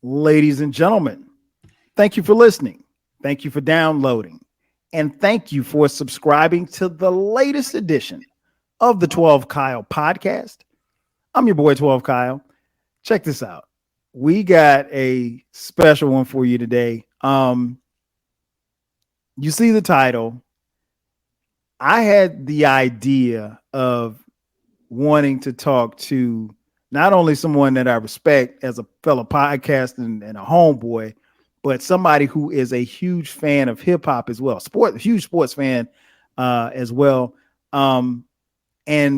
Ladies and gentlemen, thank you for listening. Thank you for downloading. And thank you for subscribing to the latest edition of the 12 Kyle podcast. I'm your boy, 12 Kyle. Check this out. We got a special one for you today. You see the title. I had the idea of wanting to talk to not only someone that I respect as a fellow podcaster and a homeboy, but somebody who is a huge fan of hip hop as well. Huge sports fan as well. And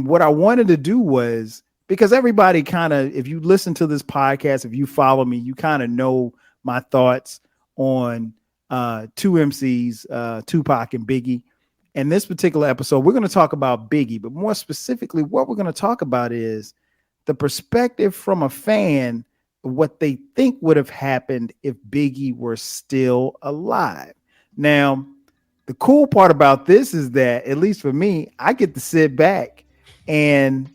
what I wanted to do was, because everybody kind of, if you listen to this podcast, if you follow me, you kind of know my thoughts on two MCs, Tupac and Biggie. In this particular episode, we're going to talk about Biggie, but more specifically, what we're going to talk about is the perspective from a fan of what they think would have happened if Biggie were still alive. Now, the cool part about this is that, at least for me, I get to sit back and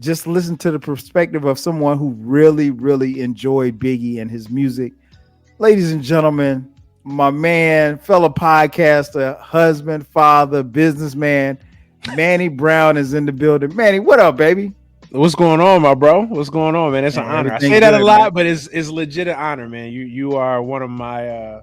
just listen to the perspective of someone who really, really enjoyed Biggie and his music. Ladies and gentlemen, my man, fellow podcaster, husband, father, businessman, Manny Brown is in the building. Manny, what up, baby? What's going on, my bro? What's going on, man? It's an honor. I say that a lot, man. But it's legit an honor, man. You are one of my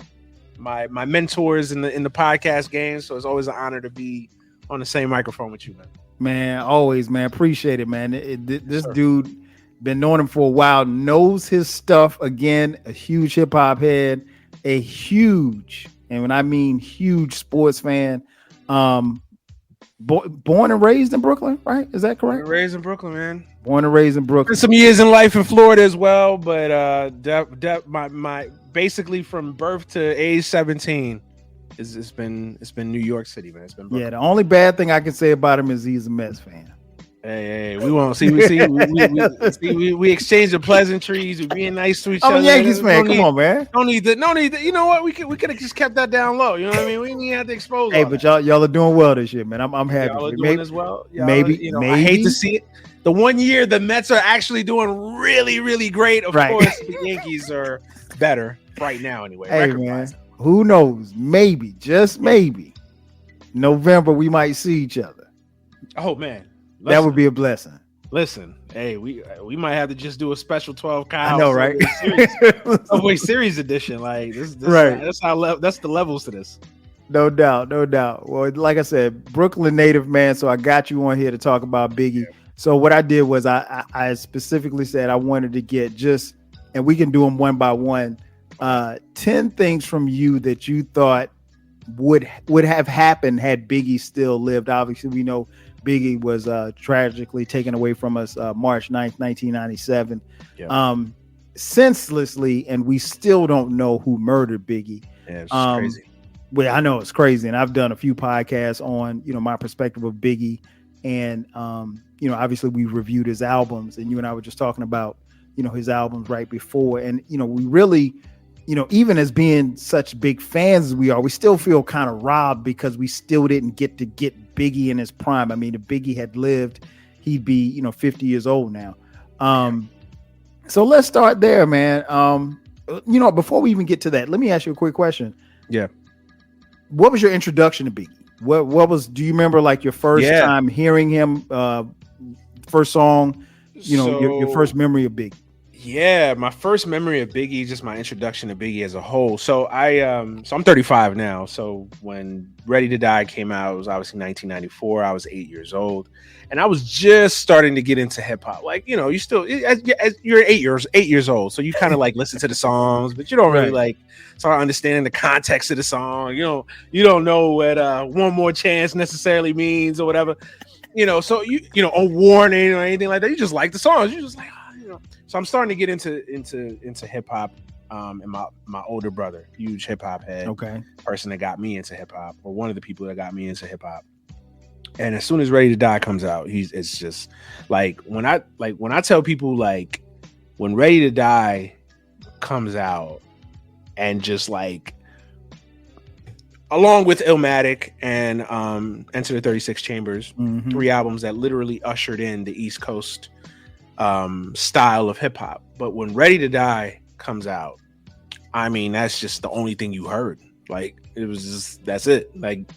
my mentors in the podcast game, so it's always an honor to be on the same microphone with you, man. Man, always, man. Appreciate it, man. This dude, been knowing him for a while, knows his stuff. Again, a huge hip hop head, a huge, and when I mean huge, sports fan. Born and raised in Brooklyn, right? Is that correct? Born and raised in Brooklyn, man. Born and raised in Brooklyn. Some years in life in Florida as well, but my basically from birth to age 17 it's been New York City, man. It's been Brooklyn. Yeah. The only bad thing I can say about him is he's a Mets fan. Hey, we won't see. We exchange the pleasantries. We being nice to each other. I'm a Yankees fan. Come on, man. No need. You know what? We could have just kept that down low. You know what I mean? We didn't have to expose. Hey, but y'all are doing well this year, man. I'm happy. Y'all are doing as well. Maybe. I hate to see it. The 1 year the Mets are actually doing really, really great. Of course, the Yankees are better right now. Anyway, hey man, who knows? Maybe, just maybe, November we might see each other. Oh man. Listen, that would be a blessing. Listen, hey, we might have to just do a special 12 Kyle. I know, right? Series edition. Like this right. That's the levels to this. No doubt. Well, like I said, Brooklyn native, man. So I got you on here to talk about Biggie. Yeah. So what I did was I specifically said I wanted to get and we can do them one by one. 10 things from you that you thought would have happened had Biggie still lived. Obviously, we know Biggie was tragically taken away from us March 9th, 1997, senselessly, and we still don't know who murdered Biggie. Yeah, it's crazy. Well, I know it's crazy, and I've done a few podcasts on my perspective of Biggie, and obviously we reviewed his albums, and you and I were just talking about his albums right before, and we really, even as being such big fans as we are, we still feel kind of robbed because we still didn't get Biggie in his prime. I mean, if Biggie had lived, he'd be 50 years old now. So let's start there, man. Before we even get to that, let me ask you a quick question. Yeah. What was your introduction to Biggie? What was? Do you remember like your first time hearing him? First song, your first memory of Biggie. Yeah, my first memory of Biggie, just my introduction to Biggie as a whole. So I'm 35 now. So when Ready to Die came out, it was obviously 1994. I was 8 years old, and I was just starting to get into hip hop. Like, you still you're 8 years old, so you kind of like listen to the songs, but you don't really like start understanding the context of the song. You don't know what One More Chance necessarily means or whatever. So a warning or anything like that. You just like the songs. You just like. So I'm starting to get into hip hop, and my older brother, huge hip hop head, person that got me into hip hop, or one of the people that got me into hip hop. And as soon as Ready to Die comes out, it's just like when I tell people, like, when Ready to Die comes out, and just like along with Illmatic and Enter the 36 Chambers, 3 albums that literally ushered in the East Coast style of hip hop. But when Ready to Die comes out, I mean, that's just the only thing you heard. Like, it was just, that's it. Like,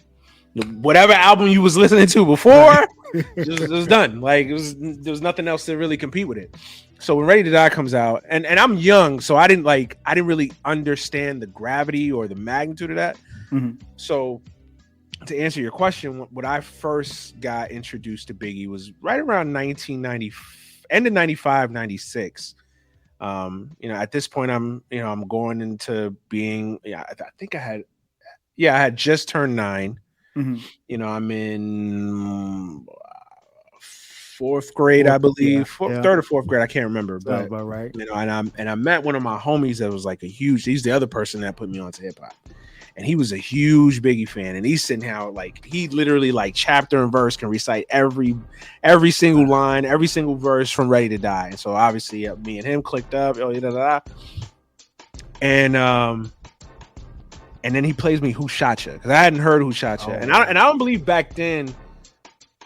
whatever album you was listening to before, it was done. Like, there was nothing else to really compete with it. So when Ready to Die comes out, and I'm young, so I didn't really understand the gravity or the magnitude of that. Mm-hmm. So to answer your question, when I first got introduced to Biggie was right around 1990, end of 95, 96. At this point, I'm going into being, I think I had just turned 9. Mm-hmm. I'm in fourth grade, I believe, third or fourth grade. I can't remember, but about right. And I met one of my homies that was like he's the other person that put me onto hip hop, and he was a huge Biggie fan, and he's sitting how like he literally like chapter and verse can recite every single line, every single verse from Ready to Die, and so obviously me and him clicked up, and then he plays me Who Shot Ya, because I hadn't heard Who Shot Ya, and I don't believe back then.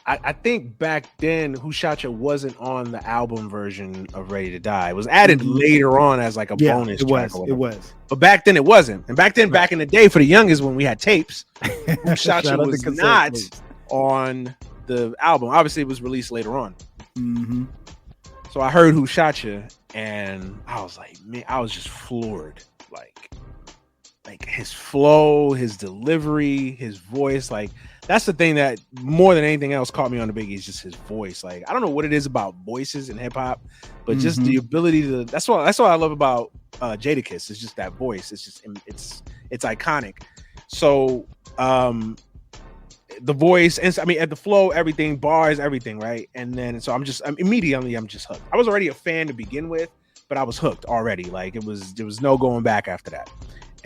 I think back then Who Shot Ya wasn't on the album version of Ready to Die. It was added later on as like a bonus track. It was. But back then it wasn't. And back then, back in the day, for the youngest, when we had tapes, Who Shot Ya was not on the album. Obviously, it was released later on. Mm-hmm. So I heard Who Shot Ya, and I was like, man, I was just floored. Like his flow, his delivery, his voice, like that's the thing that more than anything else caught me on the Biggie is just his voice. Like I don't know what it is about voices in hip hop, but just the ability to. That's what I love about Jadakiss. It's just that voice. It's just it's iconic. So the voice, and I mean at the flow, everything, bars, everything, right? And then so I'm immediately just hooked. I was already a fan to begin with, but I was hooked already. Like there was no going back after that.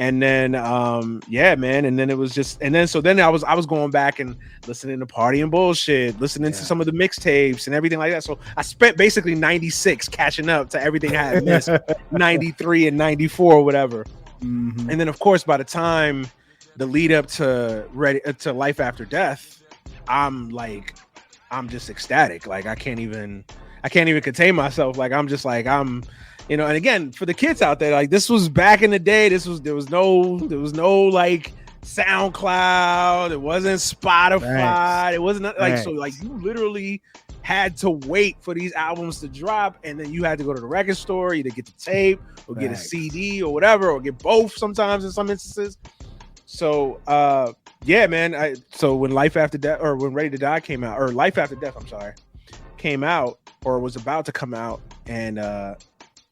And then, man. And then it was just, so then I was going back and listening to Party and Bullshit, listening to some of the mixtapes and everything like that. So I spent basically 96 catching up to everything I had missed, 93 and 94 or whatever. Mm-hmm. And then, of course, by the time the lead up to Life After Death, I'm just ecstatic. Like I can't even contain myself. Like I'm just like and again, for the kids out there, like this was back in the day. There was no like SoundCloud. It wasn't Spotify. Thanks. It wasn't like so. Like you literally had to wait for these albums to drop, and then you had to go to the record store, either get the tape or get a CD or whatever, or get both sometimes in some instances. So man. So when Life After Death or when Ready to Die came out, or Life After Death, came out or was about to come out, and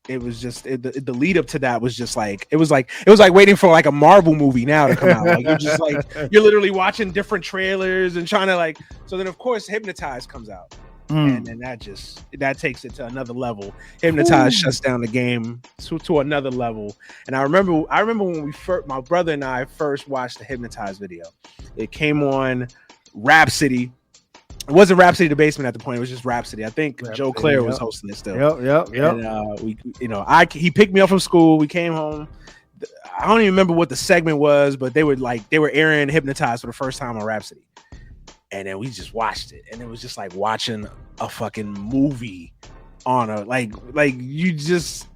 it was just the lead up to that was just like it was like waiting for like a Marvel movie now to come out. Like you're just like you're literally watching different trailers and trying to like. So then of course Hypnotize comes out, and then that takes it to another level. Hypnotize shuts down the game to another level. And I remember when my brother and I first watched the Hypnotize video. It came on Rhapsody. It wasn't Rhapsody the Basement at the point. It was just Rhapsody. I think Joe Claire was hosting it still. Yep. And he picked me up from school. We came home. I don't even remember what the segment was, but they were airing Hypnotized for the first time on Rhapsody. And then we just watched it. And it was just like watching a fucking movie on a like you just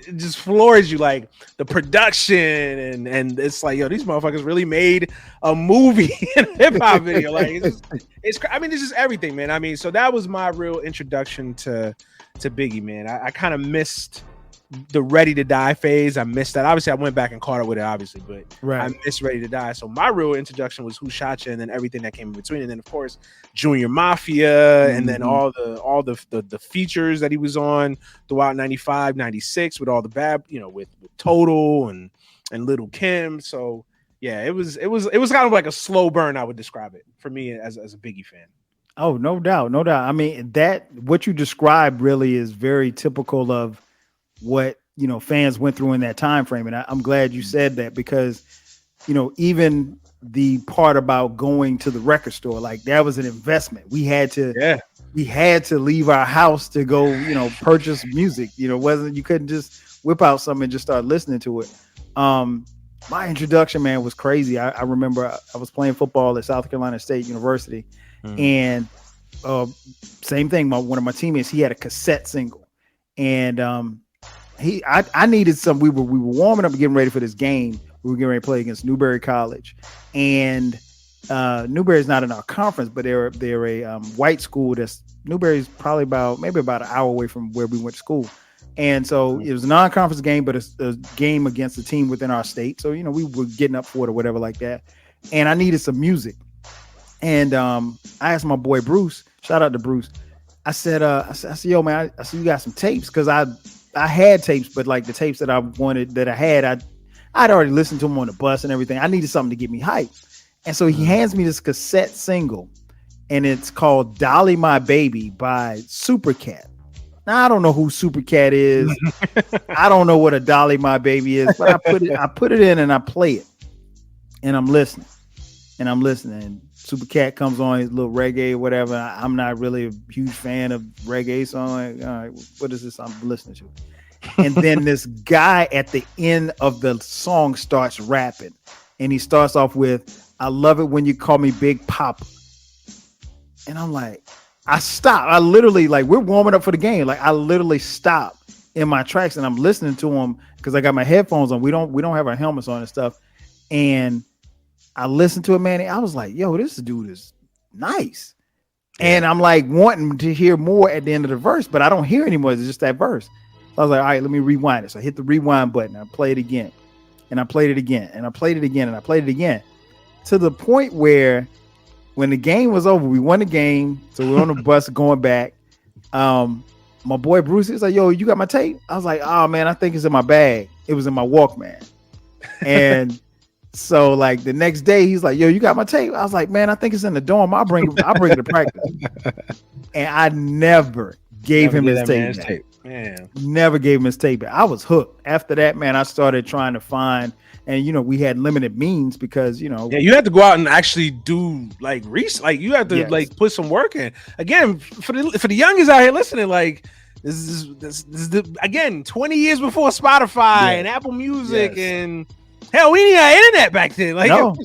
it just floors you, like the production and it's like, yo, these motherfuckers really made a movie and a hip hop video. Like it's just everything, man. I mean, so that was my real introduction to Biggie, man. I kind of missed the Ready to Die phase. I missed that. Obviously, I went back and caught up with it, obviously, but I missed Ready to Die. So my real introduction was Who Shot Ya, and then everything that came in between, and then of course Junior Mafia, and then all the features that he was on throughout 95, 96 with all the bad, with Total and Little Kim. So yeah, it was kind of like a slow burn, I would describe it for me as a Biggie fan. Oh, no doubt. I mean, what you described really is very typical of what fans went through in that time frame, and I'm glad you said that, because even the part about going to the record store, like that was an investment. We had to leave our house to go purchase music. You couldn't just whip out something and just start listening to it. My introduction, man, was crazy. I remember I was playing football at South Carolina State University, and same thing. One of my teammates, he had a cassette single, and I needed some. We were warming up and getting ready for this game. We were getting ready to play against Newberry College, and Newberry's not in our conference, but they're a white school. Newberry's probably maybe about an hour away from where we went to school. And so it was a non-conference game, but a game against a team within our state. So, we were getting up for it or whatever like that. And I needed some music. And I asked my boy Bruce, shout out to Bruce. I said, yo, man, I said, you got some tapes? Because I had tapes, but like the tapes that I wanted, that I had, I'd already listened to them on the bus and everything. I needed something to get me hyped. And so he hands me this cassette single, and it's called Dolly My Baby by Supercat. Now, I don't know who Supercat is. I don't know what a Dolly My Baby is, but I put it in and I play it. And I'm listening. And Supercat comes on his little reggae or whatever. I'm not really a huge fan of reggae, so I'm like, all right, what is this I'm listening to? And then this guy at the end of the song starts rapping. And he starts off with, I love it when you call me Big Papa. And I'm like, I stopped. I literally, like, we're warming up for the game. Like, I literally stopped in my tracks and I'm listening to him because I got my headphones on. We don't have our helmets on and stuff. And I listened to it, man. I was like, yo, this dude is nice. And I'm like wanting to hear more at the end of the verse, but I don't hear anymore. It's just that verse. So I was like, all right, let me rewind it. So I hit the rewind button. I played it again. And I played it again. And I played it again. And I played it again. To the point where when the game was over, we won the game. So we're on the bus going back. My boy Bruce is like, yo, you got my tape? I was like, oh man, I think it's in my bag. It was in my Walkman. And so like the next day he's like, yo, you got my tape? I was like, man, I think it's in the dorm. I'll bring it to practice. And I never gave him his tape. Man. Never gave him his tape. I was hooked. After that, man, I started trying to find, and we had limited means because you had to go out and actually do like research. Like you have to like put some work in. Again, for the youngest out here listening, like this is the, again 20 years before Spotify and Apple Music and hell, we didn't have internet back then. Like nothing.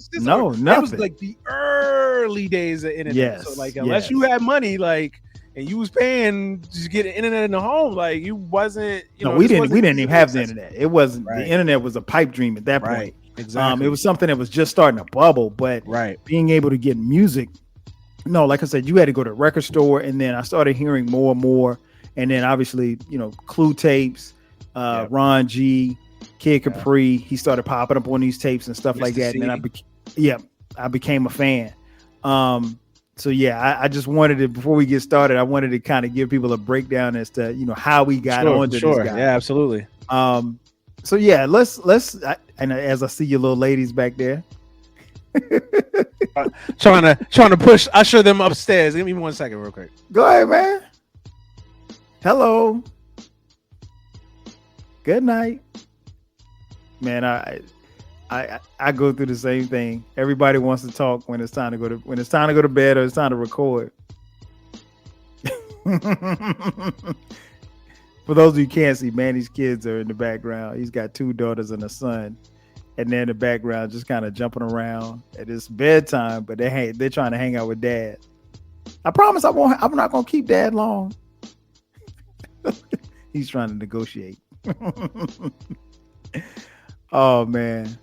That was like the early days of internet. So like unless you had money, like. And you was paying to get internet in the home, like you wasn't. We didn't even have the internet. It wasn't the internet was a pipe dream at that point. Exactly. It was something that was just starting to bubble, but being able to get music. No, like I said, you had to go to a record store, and then I started hearing more and more, and then obviously Clue tapes, Ron G, Kid Capri. He started popping up on these tapes and stuff like that, and then I became a fan. So I just wanted to, before we get started, I wanted to kind of give people a breakdown as to how we got onto this guy. Yeah, absolutely. So let's and as I see your little ladies back there, trying to usher them upstairs. Give me 1 second, real quick. Go ahead, man. Hello. Good night, man. I go through the same thing. Everybody wants to talk when it's time to go to bed or it's time to record. For those of you who can't see, Manny's kids are in the background. He's got 2 daughters and a son, and they're in the background just kind of jumping around. It's bedtime, but they're trying to hang out with Dad. I promise I'm not gonna keep Dad long. He's trying to negotiate. Oh man.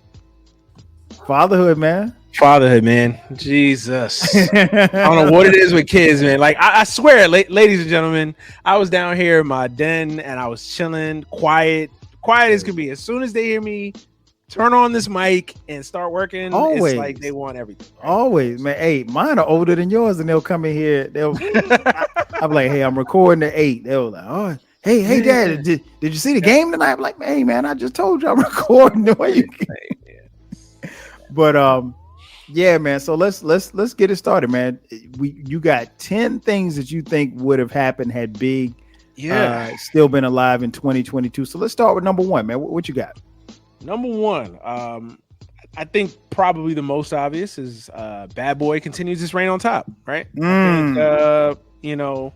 Fatherhood, man. Jesus. I don't know what it is with kids, man. Like I swear, ladies and gentlemen, I was down here in my den and I was chilling, quiet as could be. As soon as they hear me turn on this mic and start working, it's like they want everything. Right? Always, man. Hey, mine are older than yours, and they'll come in here. I'm like, hey, I'm recording at 8. They'll like, oh. Hey, Dad, did you see the game tonight? I'm like, hey, man, I just told you I'm recording. The way you But yeah, man. So let's get it started, man. You got 10 things that you think would have happened had Big still been alive in 2022. So let's start with number 1, man. What you got? Number 1, I think probably the most obvious is Bad Boy continues his reign on top, right? I think,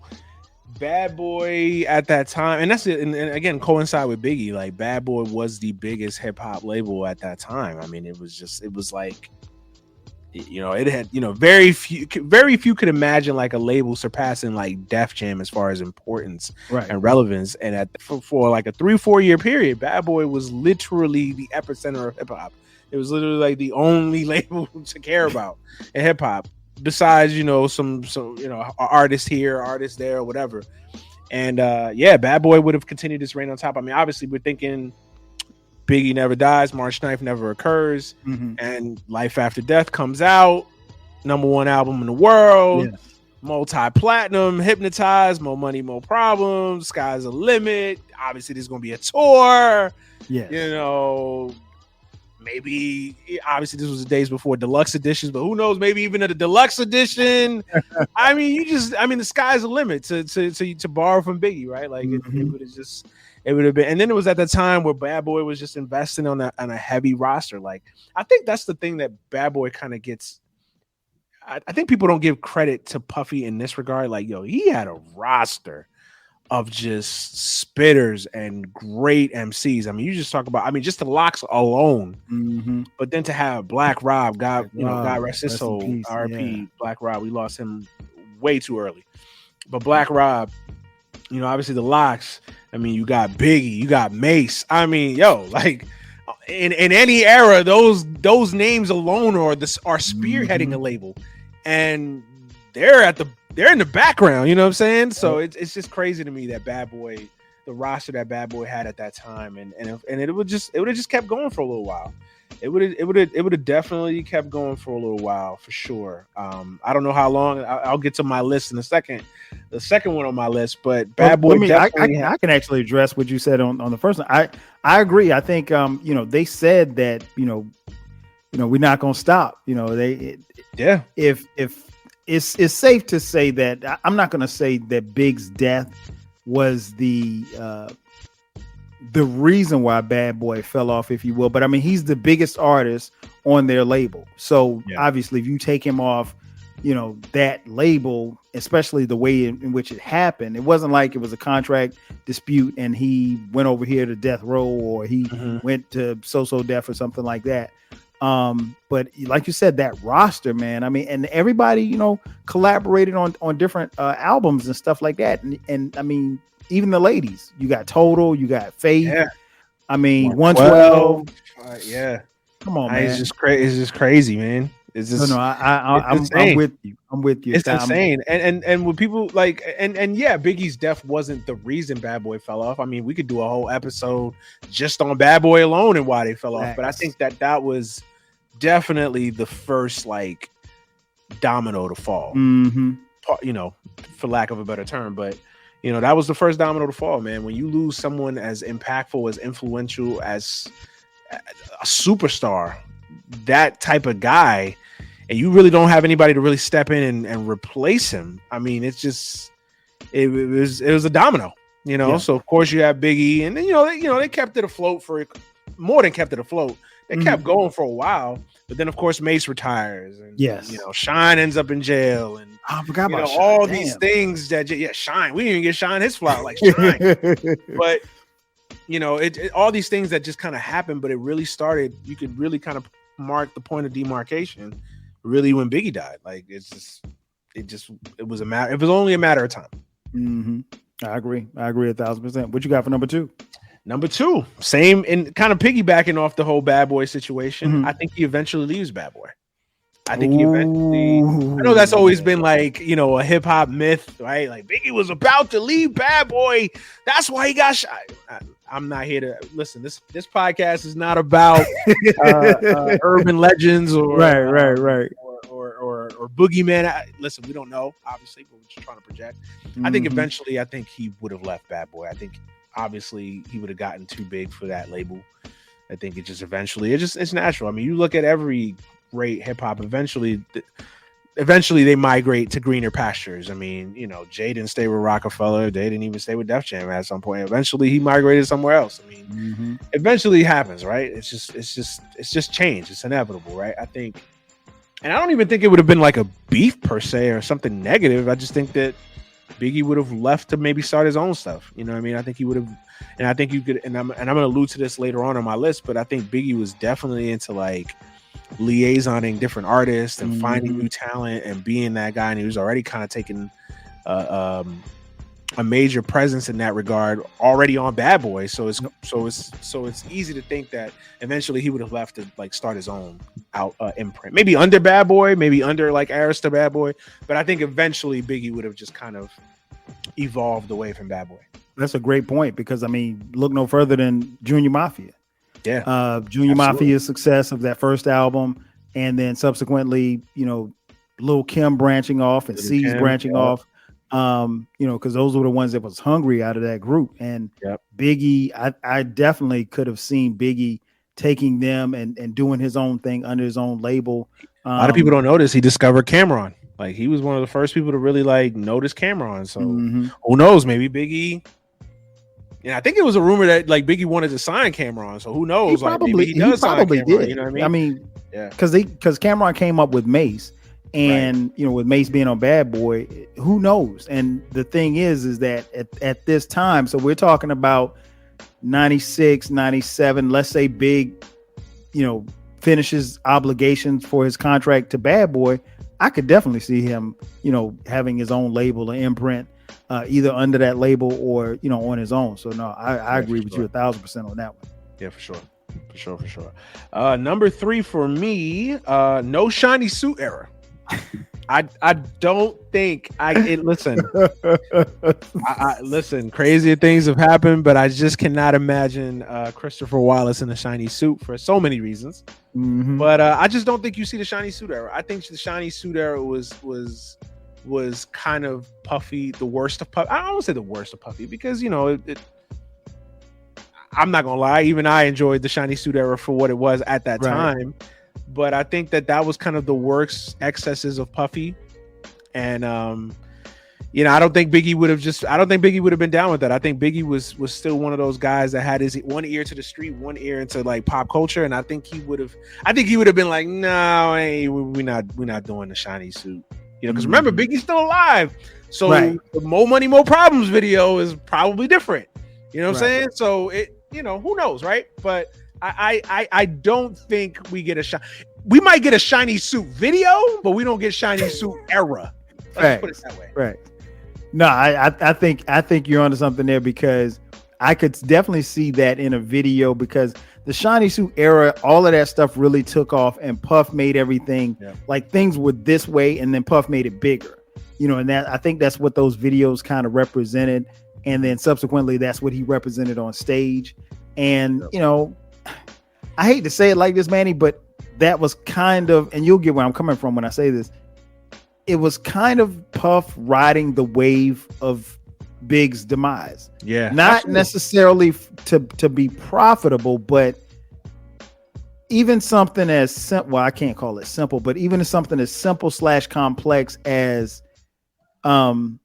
Bad Boy at that time, and that's it. And again, coincide with Biggie. Like Bad Boy was the biggest hip hop label at that time. I mean, it was you know, it had, you know, very few could imagine like a label surpassing like Def Jam as far as importance Right. and relevance. And for like a 3-4 year period, Bad Boy was literally the epicenter of hip hop. It was literally like the only label to care about in hip hop, besides, you know, some you know, artists here, artists there, or whatever. And yeah, Bad Boy would have continued this reign on top. I mean, obviously, we're thinking Biggie never dies, March 9th never occurs, and Life After Death comes out, #1 album in the world, multi-platinum, Hypnotized, More Money, More Problems, Sky's the Limit. Obviously, there's going to be a tour. Yes. You know, maybe, obviously, this was the days before deluxe editions, but who knows? Maybe even a deluxe edition. I mean, the sky's the limit to borrow from Biggie, right? Like it would have just. It would have been, and then it was at the time where Bad Boy was just investing on a heavy roster. Like, I think that's the thing that Bad Boy kind of gets. I think people don't give credit to Puffy in this regard. Like, yo, he had a roster of just spitters and great MCs. I mean, you just talk about, I mean, just the Locks alone, but then to have Black Rob, God rest his soul, R.I.P. Black Rob. We lost him way too early, but Black Rob, you know, obviously the Locks. I mean, you got Biggie, you got Mace. I mean, yo, like in any era, those names alone are spearheading a label, and they're in the background. You know what I'm saying? So it's just crazy to me that Bad Boy, the roster that Bad Boy had at that time, and it would have just kept going for a little while. It would have definitely kept going for a little while for sure. I don't know how long. I'll get to my list in a second. The second one on my list, but Bad Boy. I can actually address what you said on the first one. I agree. I think you know, they said that you know we're not gonna stop. You know, if it's safe to say that I'm not gonna say that Big's death was the reason why Bad Boy fell off, if you will. But I mean, he's the biggest artist on their label. So obviously, if you take him off, you know, that label, especially the way in which it happened, it wasn't like it was a contract dispute and he went over here to Death Row or he went to So Def or something like that. But like you said, that roster, man, I mean, and everybody, you know, collaborated on different albums and stuff like that. And I mean, even the ladies, you got Total, you got Faith. Yeah. I mean, 112. Come on, man. It's just crazy. It's just crazy, man. It's just I'm with you. I'm with you. It's insane. And when people like and yeah, Biggie's death wasn't the reason Bad Boy fell off. I mean, we could do a whole episode just on Bad Boy alone and why they fell off. But I think that was definitely the first like domino to fall. You know, for lack of a better term, but you know, that was the first domino to fall, man. When you lose someone as impactful, as influential, as a superstar, that type of guy, and you really don't have anybody to really step in and replace him. I mean, it's just it was a domino, you know. So of course you have Biggie, and then you know they kept it afloat for more than kept it afloat. They kept going for a while, but then of course Mace retires, and you know Shine ends up in jail, and I forgot about Shine. All these things that Shine. We didn't even get Shine his flower like Shine, but you know all these things that just kind of happened, but it really started. You could really kind of mark the point of demarcation, really, when Biggie died. Like it was only a matter of time. I agree 1,000%. What you got for number two? Number two, same, and kind of piggybacking off the whole Bad Boy situation. I think he eventually leaves Bad Boy. I think he eventually. I know that's always been like, you know, a hip hop myth, right? Like Biggie was about to leave Bad Boy. That's why he got shot. I'm not here to listen. This podcast is not about urban legends or right. Or boogeyman. Listen, we don't know, obviously, but we're just trying to project. I think eventually, he would have left Bad Boy. I think obviously he would have gotten too big for that label. I think it's natural. I mean, you look at every great hip hop. Eventually they migrate to greener pastures. I mean, you know, Jay didn't stay with Rockefeller. They didn't even stay with Def Jam at some point. Eventually he migrated somewhere else. I mean, eventually it happens, right? It's just change. It's inevitable, right? I think, and I don't even think it would have been like a beef per se or something negative. I just think that Biggie would have left to maybe start his own stuff. You know what I mean? I think he would have, and I think you could, and I'm going to allude to this later on my list, but I think Biggie was definitely into like liaisoning different artists and finding Mhm. new talent and being that guy, and he was already kind of taking a major presence in that regard already on Bad Boy. So it's easy to think that eventually he would have left to like start his own imprint, maybe under Bad Boy, maybe under like Arista Bad Boy, but I think eventually Biggie would have just kind of evolved away from Bad Boy. That's a great point, because I mean, look no further than Junior Mafia. Yeah, Junior Mafia's success of that first album, and then subsequently, Lil Kim branching off and C's branching off. Because those were the ones that was hungry out of that group. And Biggie, I definitely could have seen Biggie taking them and doing his own thing under his own label. A lot of people don't notice he discovered Cameron. Like, he was one of the first people to really like notice Cameron. So who knows? Maybe Biggie. Yeah, I think it was a rumor that like Biggie wanted to sign Cameron. So who knows? He probably did. You know what I mean? Yeah, because Cameron came up with Mace. And with Mace being on Bad Boy, who knows? And the thing is that at this time, so we're talking about 96, 97, let's say Big, finishes obligations for his contract to Bad Boy. I could definitely see him, having his own label or imprint, either under that label or, on his own. So no, I agree with you 1,000% on that one. Yeah, for sure. Number 3 for me, no shiny suit era. I don't think listen. Listen, crazier things have happened, but I just cannot imagine Christopher Wallace in a shiny suit for so many reasons. But I just don't think you see the shiny suit era. I think the shiny suit era was kind of Puffy, the worst of Puffy. I don't want to say the worst of Puffy, because I'm not gonna lie, even I enjoyed the shiny suit era for what it was at that time. But I think that was kind of the worst excesses of Puffy. And, I don't think Biggie would have been down with that. I think Biggie was still one of those guys that had his one ear to the street, one ear into like pop culture. And I think he would have been like, no, hey, we're not doing the shiny suit, because remember, Biggie's still alive. So the More Money, More Problems video is probably different. You know what I'm saying? So who knows, right? But I don't think we get a shot. We might get a shiny suit video, but we don't get shiny suit era. Let's put it that way. Right. No, I think you're onto something there, because I could definitely see that in a video, because the shiny suit era, all of that stuff really took off, and Puff made everything like things were this way, and then Puff made it bigger. And that, I think that's what those videos kind of represented, and then subsequently that's what he represented on stage. And I hate to say it like this, Manny, but that was kind of, and you'll get where I'm coming from when I say this, it was kind of Puff riding the wave of Big's demise. Yeah. Not necessarily to be profitable, but even something as simple, well, I can't call it simple, but even something as simple / complex as the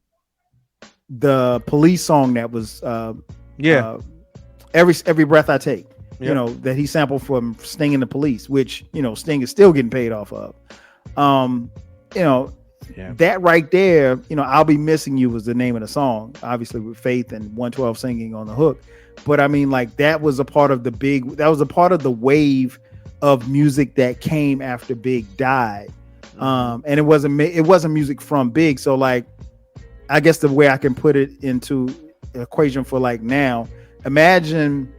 Police song that was Every Breath I Take. That he sampled from Sting and the Police, which, Sting is still getting paid off of. That right there, I'll Be Missing You was the name of the song, obviously with Faith and 112 singing on the hook. But I mean, like, that was a part of the wave of music that came after Big died. And it wasn't music from Big. So like, I guess the way I can put it into equation for like now, imagine,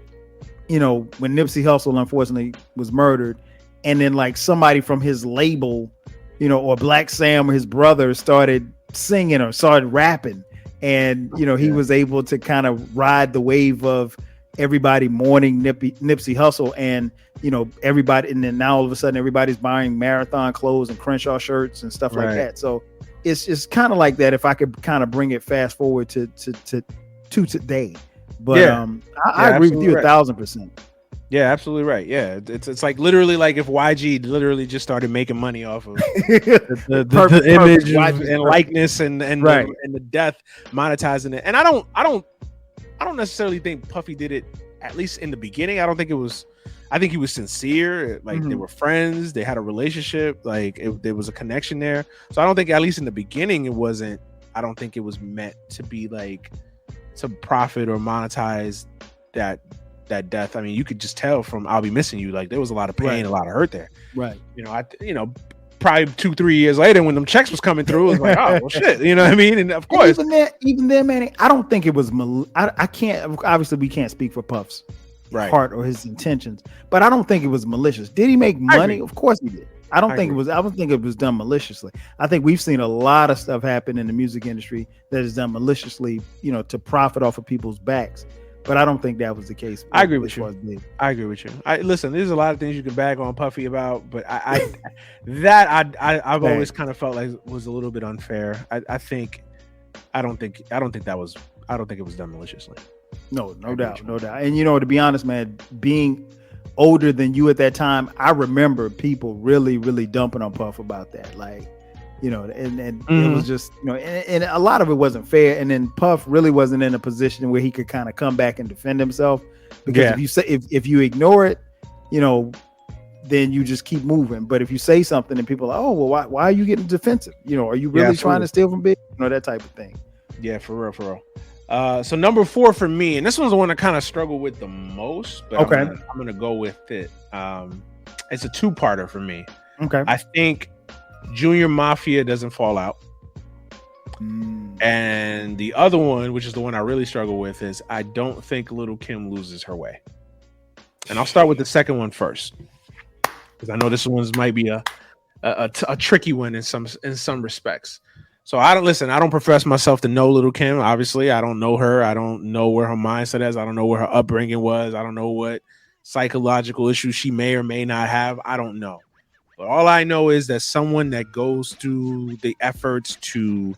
when Nipsey Hussle unfortunately was murdered, and then like somebody from his label, or Black Sam or his brother started singing or started rapping, and he was able to kind of ride the wave of everybody mourning Nipsey Hussle, and everybody, and then now all of a sudden everybody's buying Marathon clothes and Crenshaw shirts and stuff like that. So it's kind of like that, if I could kind of bring it fast forward to today. But I agree with you 1,000%. Yeah, absolutely right. Yeah, it's like literally like if YG literally just started making money off of the image and likeness and the death, monetizing it. And I don't necessarily think Puffy did it, at least in the beginning. I think he was sincere. Like they were friends, they had a relationship, like there was a connection there. So I don't think, at least in the beginning, I don't think it was meant to be like to profit or monetize that that death. I mean, you could just tell from "I'll Be Missing You," like there was a lot of pain, Right. a lot of hurt there. Right. Probably 2-3 years later when them checks was coming through, it was like, oh well, shit, you know what I mean? And of course, even then, Manny, I don't think it was. I can't. Obviously, we can't speak for Puff's heart or his intentions, but I don't think it was malicious. Did he make money? Of course he did. I don't think it was done maliciously. I think we've seen a lot of stuff happen in the music industry that is done maliciously, to profit off of people's backs. But I don't think that was the case. I agree with you. Listen, there's a lot of things you can bag on Puffy about, but I've always kind of felt like it was a little bit unfair. I don't think it was done maliciously. No doubt. And to be honest, man, being older than you at that time, I remember people really, really dumping on Puff about that. Like, and it was just, and a lot of it wasn't fair. And then Puff really wasn't in a position where he could kind of come back and defend himself, because if you ignore it, then you just keep moving. But if you say something and people are like, oh, well, why are you getting defensive? Are you really trying to steal from Big? That type of thing. Yeah, for real. So number 4 for me, and this one's the one I kind of struggle with the most, but okay, I'm gonna go with it. It's a 2-parter for me. Okay. I think Junior Mafia doesn't fall out. And the other one, which is the one I really struggle with, is I don't think Little Kim loses her way. And I'll start with the second one first, because I know this one might be a tricky one in some respects. So I don't profess myself to know Little Kim. Obviously, I don't know her. I don't know where her mindset is. I don't know where her upbringing was. I don't know what psychological issues she may or may not have. I don't know. But all I know is that someone that goes through the efforts to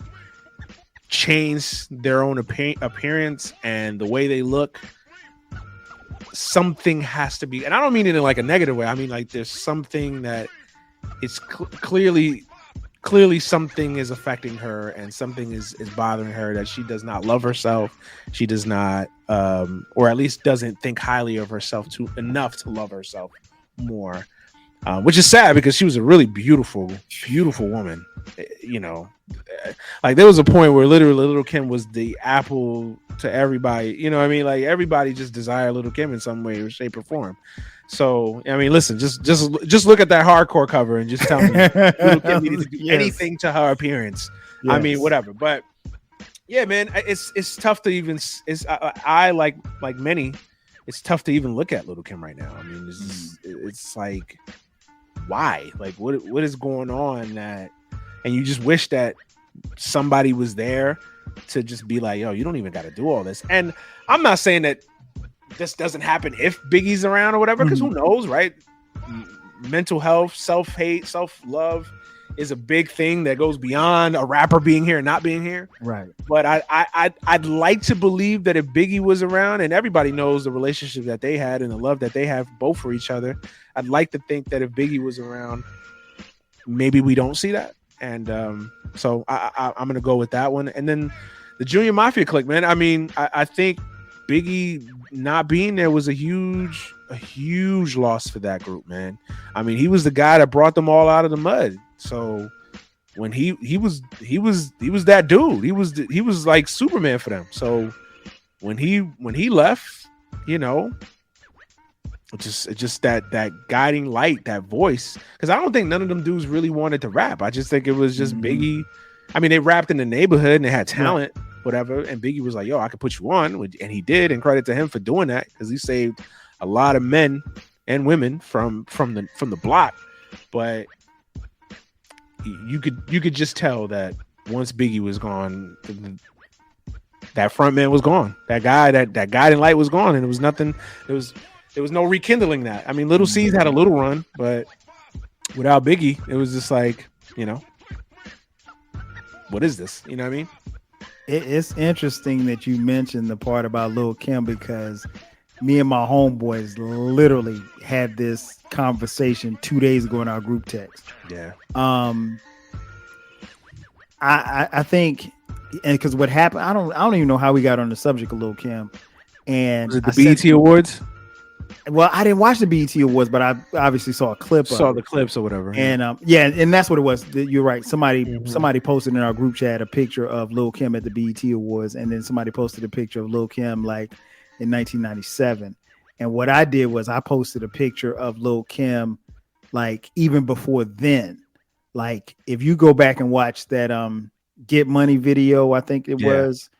change their own appearance and the way they look, something has to be. And I don't mean it in like a negative way. I mean, like, there's something that it's clearly something is affecting her, and something is bothering her, that she does not love herself. She does not, or at least doesn't think highly of herself enough to love herself more. Which is sad, because she was a really beautiful woman. Like, there was a point where literally Little Kim was the apple to everybody. You know what I mean? Like, everybody just desired Little Kim in some way, shape, or form. So, I mean, listen, just look at that hardcore cover and just tell me Little Kim needed to do anything to her appearance. Yes. I mean, whatever. But yeah, man, it's tough to even. I like many. It's tough to even look at Little Kim right now. I mean, it's like, why? Like, what is going on that? And you just wish that somebody was there to just be like, yo, you don't even got to do all this. And I'm not saying that this doesn't happen if Biggie's around or whatever, because who knows, right? Mental health, self-hate, self-love is a big thing that goes beyond a rapper being here and not being here. Right. But I'd like to believe that if Biggie was around, and everybody knows the relationship that they had and the love that they have both for each other, I'd like to think that if Biggie was around, maybe we don't see that. And so I'm going to go with that one. And then the Junior Mafia clique, man. I mean, I think Biggie not being there was a huge loss for that group, man. I mean, he was the guy that brought them all out of the mud. So when he was that dude. He was like Superman for them. So when he left, it's just that guiding light, that voice. Because I don't think none of them dudes really wanted to rap. I just think it was just Biggie. I mean, they rapped in the neighborhood and they had talent, whatever. And Biggie was like, yo, I could put you on. And he did. And credit to him for doing that, because he saved a lot of men and women from the block. But you could just tell that once Biggie was gone, that front man was gone. That guiding light was gone, and it was nothing. There was no rekindling that. I mean, Little C's had a little run, but without Biggie, it was just like, what is this? You know what I mean? It's interesting that you mentioned the part about Lil' Kim, because me and my homeboys literally had this conversation 2 days ago in our group text. Yeah. I think, and because what happened, I don't even know how we got on the subject of Lil' Kim. And was it the BET Awards? Well, I didn't watch the BET Awards, but I obviously saw a clip. Saw the clips or whatever. And and that's what it was. You're right. Somebody posted in our group chat a picture of Lil' Kim at the BET Awards, and then somebody posted a picture of Lil' Kim like in 1997. And what I did was I posted a picture of Lil Kim, like even before then. Like if you go back and watch that Get Money video, I think it was.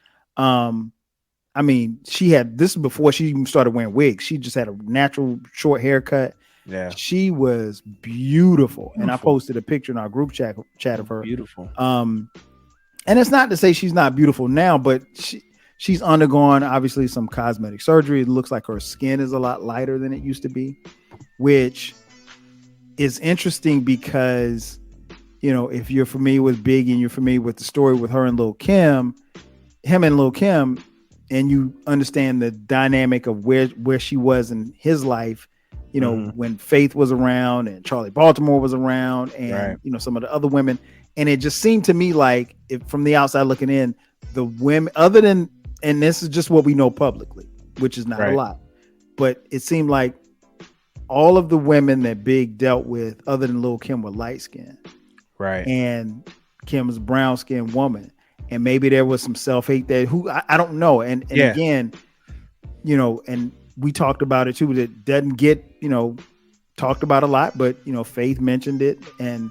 I mean, this is before she even started wearing wigs. She just had a natural short haircut. Yeah. She was beautiful. And I posted a picture in our group chat of her. Beautiful. And it's not to say she's not beautiful now, but she's undergone obviously some cosmetic surgery. It looks like her skin is a lot lighter than it used to be, which is interesting because, you know, if you're familiar with Biggie and you're familiar with the story with her and Lil Kim, and you understand the dynamic of where she was in his life, you know, when Faith was around and Charlie Baltimore was around and, you know, some of the other women. And it just seemed to me like, if from the outside looking in, the women, other than, and this is just what we know publicly, which is not a lot, but it seemed like all of the women that Big dealt with, other than Lil Kim, were light skinned. Right. And Kim was a brown skinned woman. And maybe there was some self-hate that I don't know. And again, you know, and we talked about it too, that doesn't get, you know, talked about a lot, but you know, Faith mentioned it and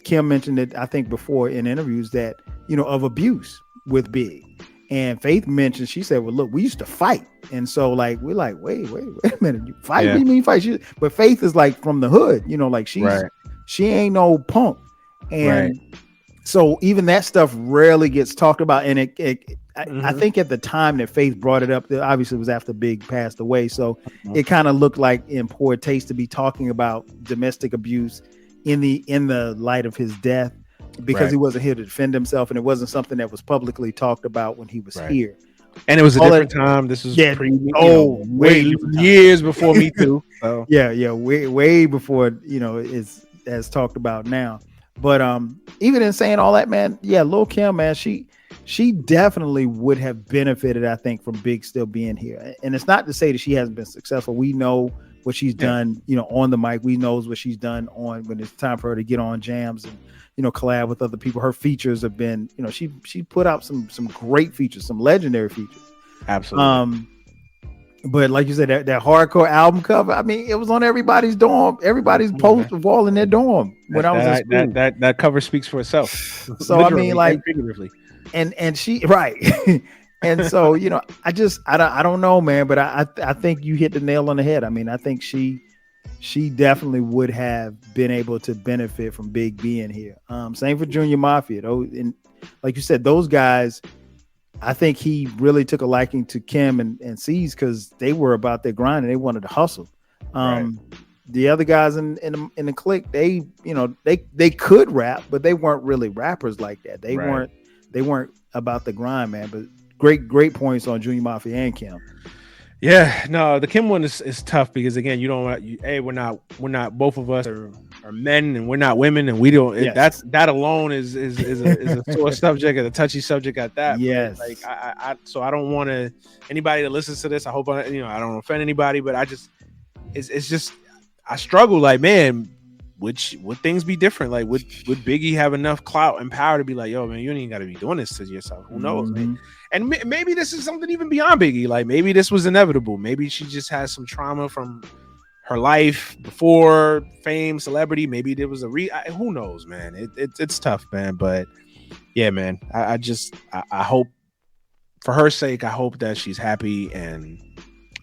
Kim mentioned it, I think before in interviews that, you know, of abuse with Big. And Faith mentioned, she said, well, look, we used to fight. And so like, we're like, wait a minute, you fight? What do you mean fight? But Faith is like from the hood, you know, like she ain't no punk. And so even that stuff rarely gets talked about. And I think at the time that Faith brought it up, obviously it was after Big passed away. So it kind of looked like in poor taste to be talking about domestic abuse in the light of his death, because he wasn't here to defend himself. And it wasn't something that was publicly talked about when he was here. And it was a different time. This was way years before Me Too. So. way before, you know, is as talked about now. But even in saying all that, man, Lil Kim, man, she definitely would have benefited, I think, from Big still being here. And it's not to say that she hasn't been successful. We know what she's done, you know, on the mic. We knows what she's done on when it's time for her to get on jams and, you know, collab with other people. Her features have been, you know, she put out some great features, some legendary features. Absolutely. But like you said, that hardcore album cover, I mean, it was on everybody's dorm, everybody's poster wall in their dorm when I was in school. That cover speaks for itself. So I mean, like, and she and so, you know, I don't know, man, but I think you hit the nail on the head. I mean, I think she definitely would have been able to benefit from Big being here. Same for Junior Mafia, though. And like you said, those guys, I think he really took a liking to Kim and C's because they were about their grind and they wanted to hustle. The other guys in the clique, they, you know, they could rap, but they weren't really rappers like that. They weren't about the grind, man. But great points on Junior Mafia and Kim. Yeah, no, the Kim one is tough because again, we're not both of us are men and we're not women and we don't. That alone is a sore subject and a touchy subject at that. Yes, but like so I don't want anybody that listens to this. I hope I don't offend anybody, but it's just I struggle. Like, man, would things be different? Like, would Biggie have enough clout and power to be like, yo, man, you ain't got to be doing this to yourself? Who knows, man? And maybe this is something even beyond Biggie. Like, maybe this was inevitable. Maybe she just has some trauma from her life before fame, celebrity. Maybe there was who knows, man? It's tough, man. But yeah, man, I hope for her sake, I hope that she's happy and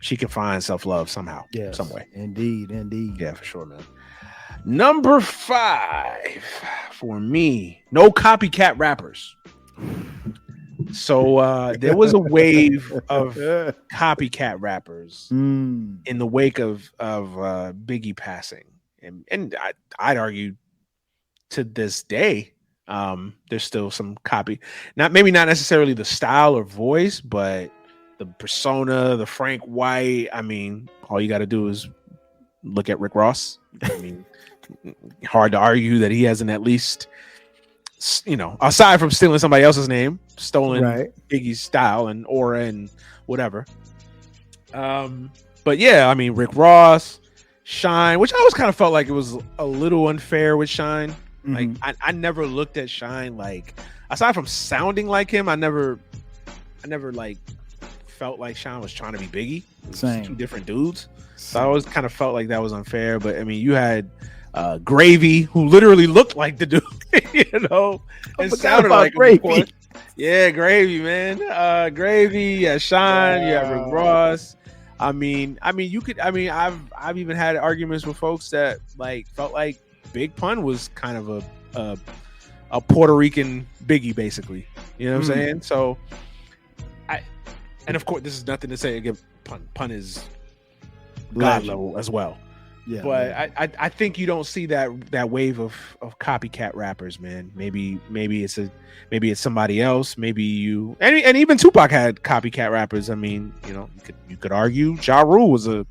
she can find self-love somehow, some way. Indeed. Yeah, for sure, man. Number 5 for me, no copycat rappers. So there was a wave of copycat rappers in the wake of Biggie passing, and I'd argue to this day there's still some copy. Maybe not necessarily the style or voice, but the persona, the Frank White. I mean, all you got to do is look at Rick Ross. I mean, hard to argue that he hasn't at least, you know, aside from stealing somebody else's name, stolen Biggie's style and aura and whatever. But yeah, I mean, Rick Ross, Shine, which I always kind of felt like it was a little unfair with Shine. Like I never looked at Shine like, aside from sounding like him, I never like felt like Sean was trying to be Biggie. It was Same. two different dudes. So I always kind of felt like that was unfair. But I mean, you had Gravy, who literally looked like the dude, you know, and sounded like Gravy. Yeah, Gravy, man. Gravy, yeah, Sean, you have Rick Ross. I mean, you could. I mean, I've even had arguments with folks that like felt like Big Pun was kind of a Puerto Rican Biggie, basically. You know what I'm saying? So, and of course, this is nothing to say against Pun. Pun is God level as well. Yeah, but I think you don't see that wave of copycat rappers, man. Maybe it's somebody else. Maybe you and even Tupac had copycat rappers. I mean, you know, you could argue Ja Rule was a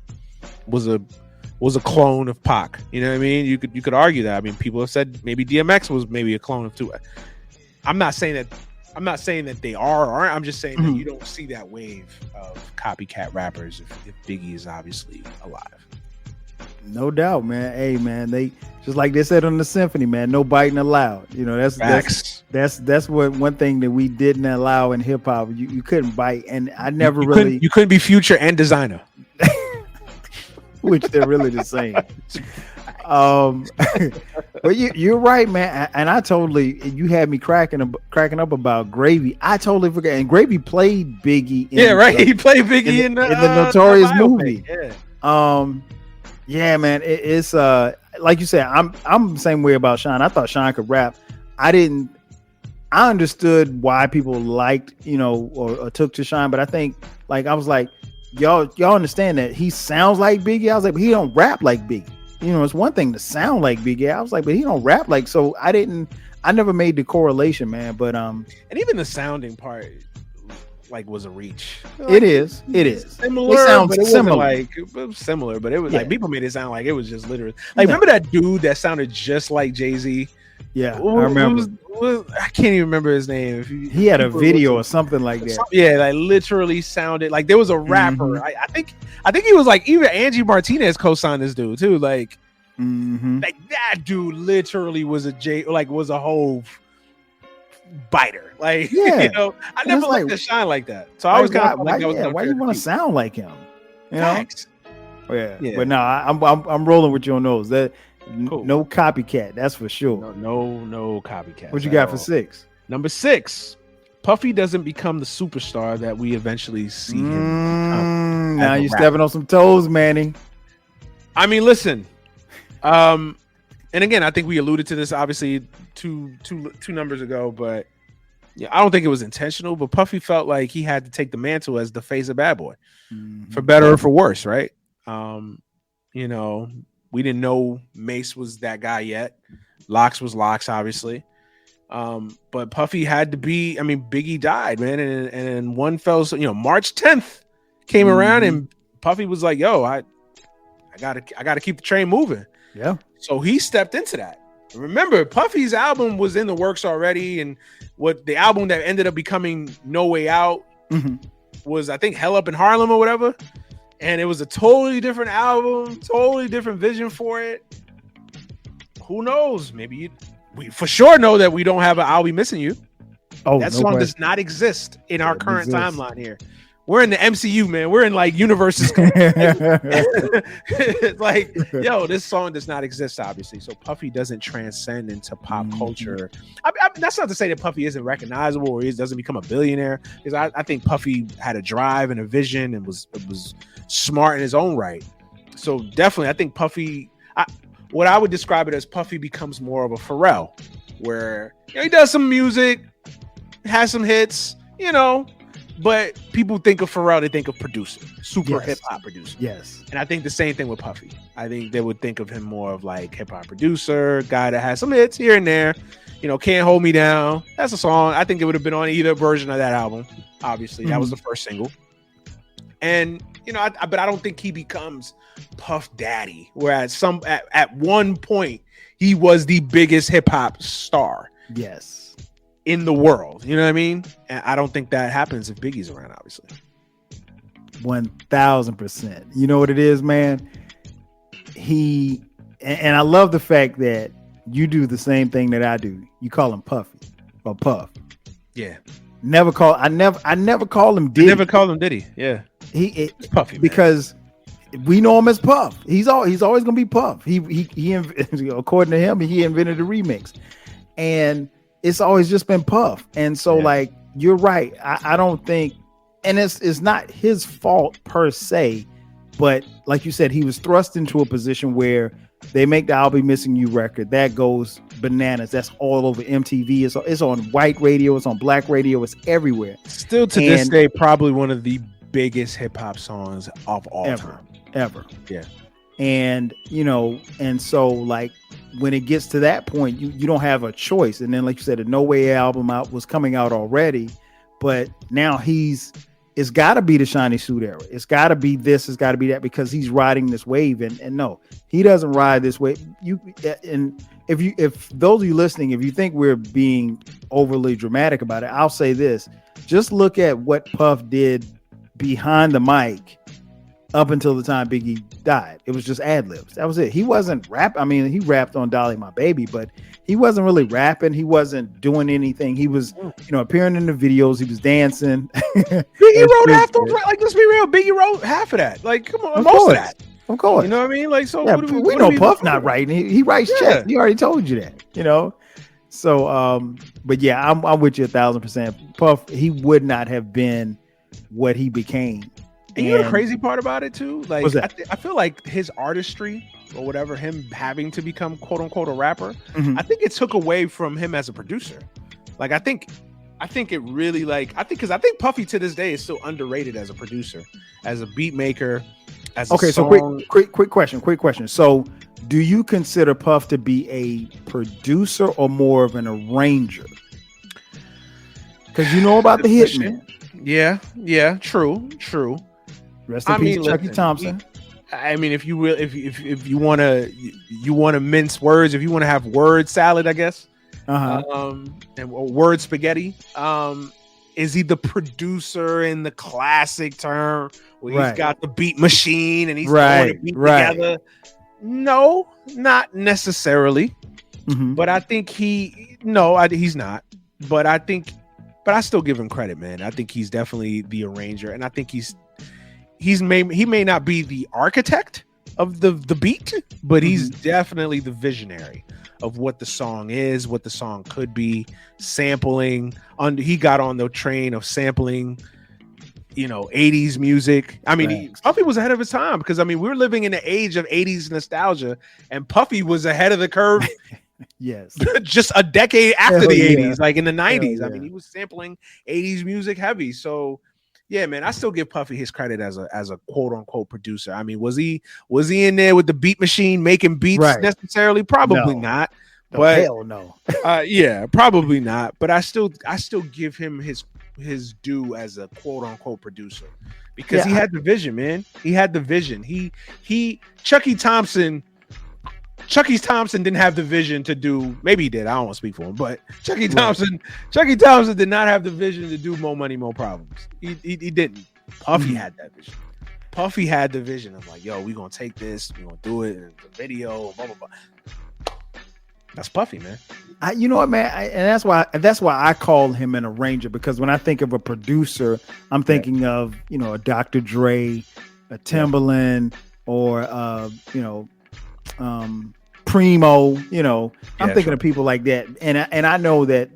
clone of Pac. You know what I mean? You could argue that. I mean, people have said maybe DMX was maybe a clone of Tupac. I'm not saying that they are or aren't. I'm just saying that you don't see that wave of copycat rappers if Biggie is obviously alive. No doubt, man. Hey, man, they just like they said on the symphony, man. No biting allowed. You know, that's what one thing that we didn't allow in hip hop. You couldn't bite, and I never you couldn't be Future and Designer, which they're really the same. But you're right, man. And I totally, you had me cracking up about Gravy. I totally forgot. And Gravy played Biggie. He played Biggie in the Notorious movie. Yeah. Yeah, man. It's like you said, I'm the same way about Sean. I thought Sean could rap. I understood why people liked, or took to Sean, but I think I was like, y'all understand that he sounds like Biggie. I was like, but he don't rap like Biggie. It's one thing to sound like Biggie. I was like, but he don't rap like. So I never made the correlation, man. But and even the sounding part was a reach. It is similar. It sounds similar, but it was like people made it sound like it was just literally remember that dude that sounded just like Jay-Z? Yeah, I remember. I can't even remember his name. He had a video or something like that. Yeah, literally sounded like there was a rapper. I think he was even Angie Martinez co-signed this dude too. Like that dude literally was was a whole biter. I never liked to shine like that. So I was kind of why you want to sound like him? Yeah. But no, I'm rolling with you on those. That cool. No copycat, that's for sure. No copycat. What you got for 6? Number 6, Puffy doesn't become the superstar that we eventually see him become. Now you're stepping on some toes, Manny. I mean, listen. And again, I think we alluded to this obviously two numbers ago, but I don't think it was intentional. But Puffy felt like he had to take the mantle as the face of Bad Boy, for better or for worse, right? We didn't know Mace was that guy yet. Lox was Lox, obviously. But Puffy had to be. I mean, Biggie died, man, and one fell. So March 10th came around, and Puffy was like, "Yo, I gotta keep the train moving." Yeah. So he stepped into that. Remember, Puffy's album was in the works already, and what the album that ended up becoming No Way Out was, I think, Hell Up in Harlem or whatever. And it was a totally different album, totally different vision for it. Who knows? Maybe we for sure know that we don't have an I'll Be Missing You. Oh, that song does not exist in our current timeline here. We're in the MCU, man. We're in universes. This song does not exist, obviously. So Puffy doesn't transcend into pop culture. That's not to say that Puffy isn't recognizable or he doesn't become a billionaire. Because I think Puffy had a drive and a vision and was smart in his own right. So definitely, I think Puffy. What I would describe it as, Puffy becomes more of a Pharrell, where he does some music, has some hits, But people think of Pharrell, they think of producer, super hip hop producer. Yes. And I think the same thing with Puffy. I think they would think of him more of hip hop producer, guy that has some hits here and there. Can't Hold Me Down. That's a song. I think it would have been on either version of that album. Obviously, that was the first single. And but I don't think he becomes Puff Daddy. Whereas at one point he was the biggest hip hop star. Yes. In the world, you know what I mean? And I don't think that happens if Biggie's around, obviously. 1000%. You know what it is, man? And I love the fact that you do the same thing that I do. You call him Puffy or Puff. Yeah. I never call him I Diddy. never called him Diddy. Yeah, it's Puffy, man. Because we know him as Puff. He's always gonna be Puff. He according to him, he invented the remix, and it's always just been Puff. And so, like, you're right. I don't think, and it's not his fault per se, but like you said, he was thrust into a position where they make the "I'll Be Missing You" record that goes bananas. That's all over MTV. It's on white radio. It's on black radio. It's everywhere. Still to this day, probably one of the biggest hip hop songs of all time. Ever. Yeah. And and so, like, when it gets to that point, you don't have a choice. And then, like you said, the No Way album was coming out already, but now it's got to be the Shiny Suit era. It's got to be this. It's got to be that, because he's riding this wave. And no, he doesn't ride this wave. If those of you listening, if you think we're being overly dramatic about it, I'll say this: just look at what Puff did behind the mic up until the time Biggie died. It was just ad libs. That was it. He wasn't rap. I mean, he rapped on "Dolly My Baby," but he wasn't really rapping. He wasn't doing anything. He was, appearing in the videos. He was dancing. Biggie wrote half those. Like, let's be real. Biggie wrote half of that. Like, come on, most of that. Of course. You know what I mean? Like, so yeah, we know Puff not writing. He writes checks. He already told you that. So, but yeah, I'm with you 1,000%. Puff, he would not have been what he became. And you know the crazy part about it too? Like, what's that? I feel like his artistry or whatever, him having to become quote unquote a rapper, I think it took away from him as a producer. Like, I think it really, like, because I think Puffy to this day is still underrated as a producer, as a beat maker, as a song. So quick question. So do you consider Puff to be a producer or more of an arranger? Because you know about the Hitman. Yeah, true. Rest in peace, Chucky Thompson. I mean, if you want to mince words, if you want to have word salad, I guess, and word spaghetti, is he the producer in the classic term where he's got the beat machine and he's throwing the beat together? No, not necessarily. But I think he's not. But I still give him credit, man. I think he's definitely the arranger, and I think he may not be the architect of the beat, but he's definitely the visionary of what the song is, what the song could be. Sampling, he got on the train of sampling, 80s music. I mean, Puffy was ahead of his time, because I mean, we were living in the age of 80s nostalgia, and Puffy was ahead of the curve. Yes. Just a decade after the 80s, like in the 90s. I mean, he was sampling 80s music heavy. So yeah, man, I still give Puffy his credit as a quote unquote producer. I mean, was he in there with the beat machine making beats necessarily? Probably not. But hell no. Yeah, probably not. But I still give him his due as a quote unquote producer, because he had the vision, man. He had the vision. Chucky Thompson didn't have the vision to do. Maybe he did. I don't want to speak for him, but Chucky Thompson did not have the vision to do More Money, More Problems. He didn't. Puffy had that vision. Puffy had the vision of, like, yo, we gonna take this, we gonna do it in the video, blah blah blah. That's Puffy, man. You know what, man, and that's why I call him an arranger, because when I think of a producer, I'm thinking of a Dr. Dre, a Timbaland, or Primo. I'm thinking of people like that, and I know that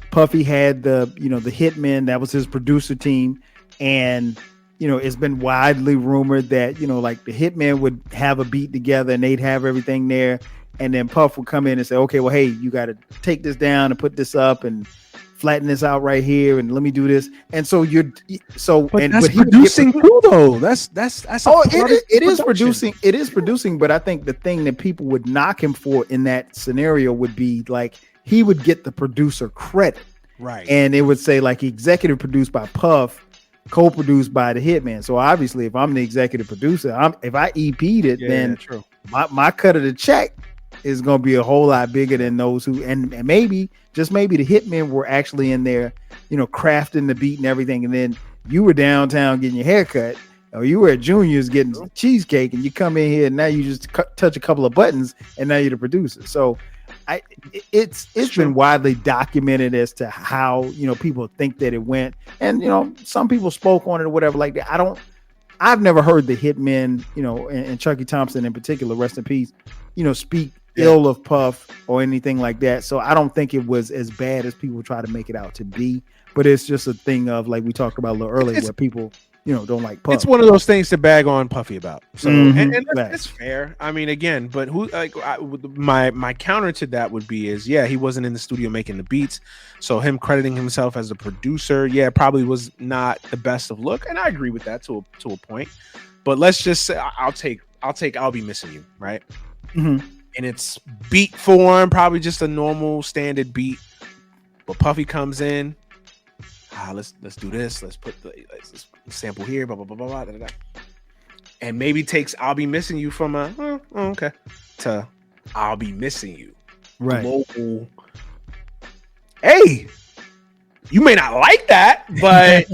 Puffy had the Hitmen. That was his producer team, and it's been widely rumored that like the Hitmen would have a beat together and they'd have everything there, and then Puff would come in and say, okay, well, hey, you got to take this down and put this up and flatten this out right here, and let me do this. And so that's producing too, though. That's it is producing. It is producing, but I think the thing that people would knock him for in that scenario would be, like, he would get the producer credit, right? And it would say, like, executive produced by Puff, co-produced by the Hitman. So obviously, if I'm the executive producer, if I EP'd it, then true. My cut of the check is going to be a whole lot bigger than those who, and maybe, just maybe, the Hitmen were actually in there, crafting the beat and everything. And then you were downtown getting your hair cut, or you were at Junior's getting cheesecake, and you come in here and now you just touch a couple of buttons and now you're the producer. So It's been widely documented as to how, you know, people think that it went, and you know, some people spoke on it or whatever like that. I've never heard the hitmen, you know, and Chucky Thompson in particular, rest in peace, you know, speak ill of Puff or anything like that. So I don't think it was as bad as people try to make it out to be. But it's just a thing of, like we talked about a little earlier, where people, you know, don't like Puff. It's one of those things to bag on Puffy about. So and that's fair. I mean, again, but my counter to that would be is, yeah, he wasn't in the studio making the beats, so him crediting himself as a producer, yeah, probably was not the best of look, and I agree with that to a point. But let's just say I'll take I'll Be Missing You, right? Mm-hmm. And it's beat form, probably just a normal standard beat, but Puffy comes in. Let's do this. Let's put let's sample here, blah blah blah blah blah, and maybe takes "I'll Be Missing You" from okay to "I'll Be Missing You." Right. Global. Hey, you may not like that, but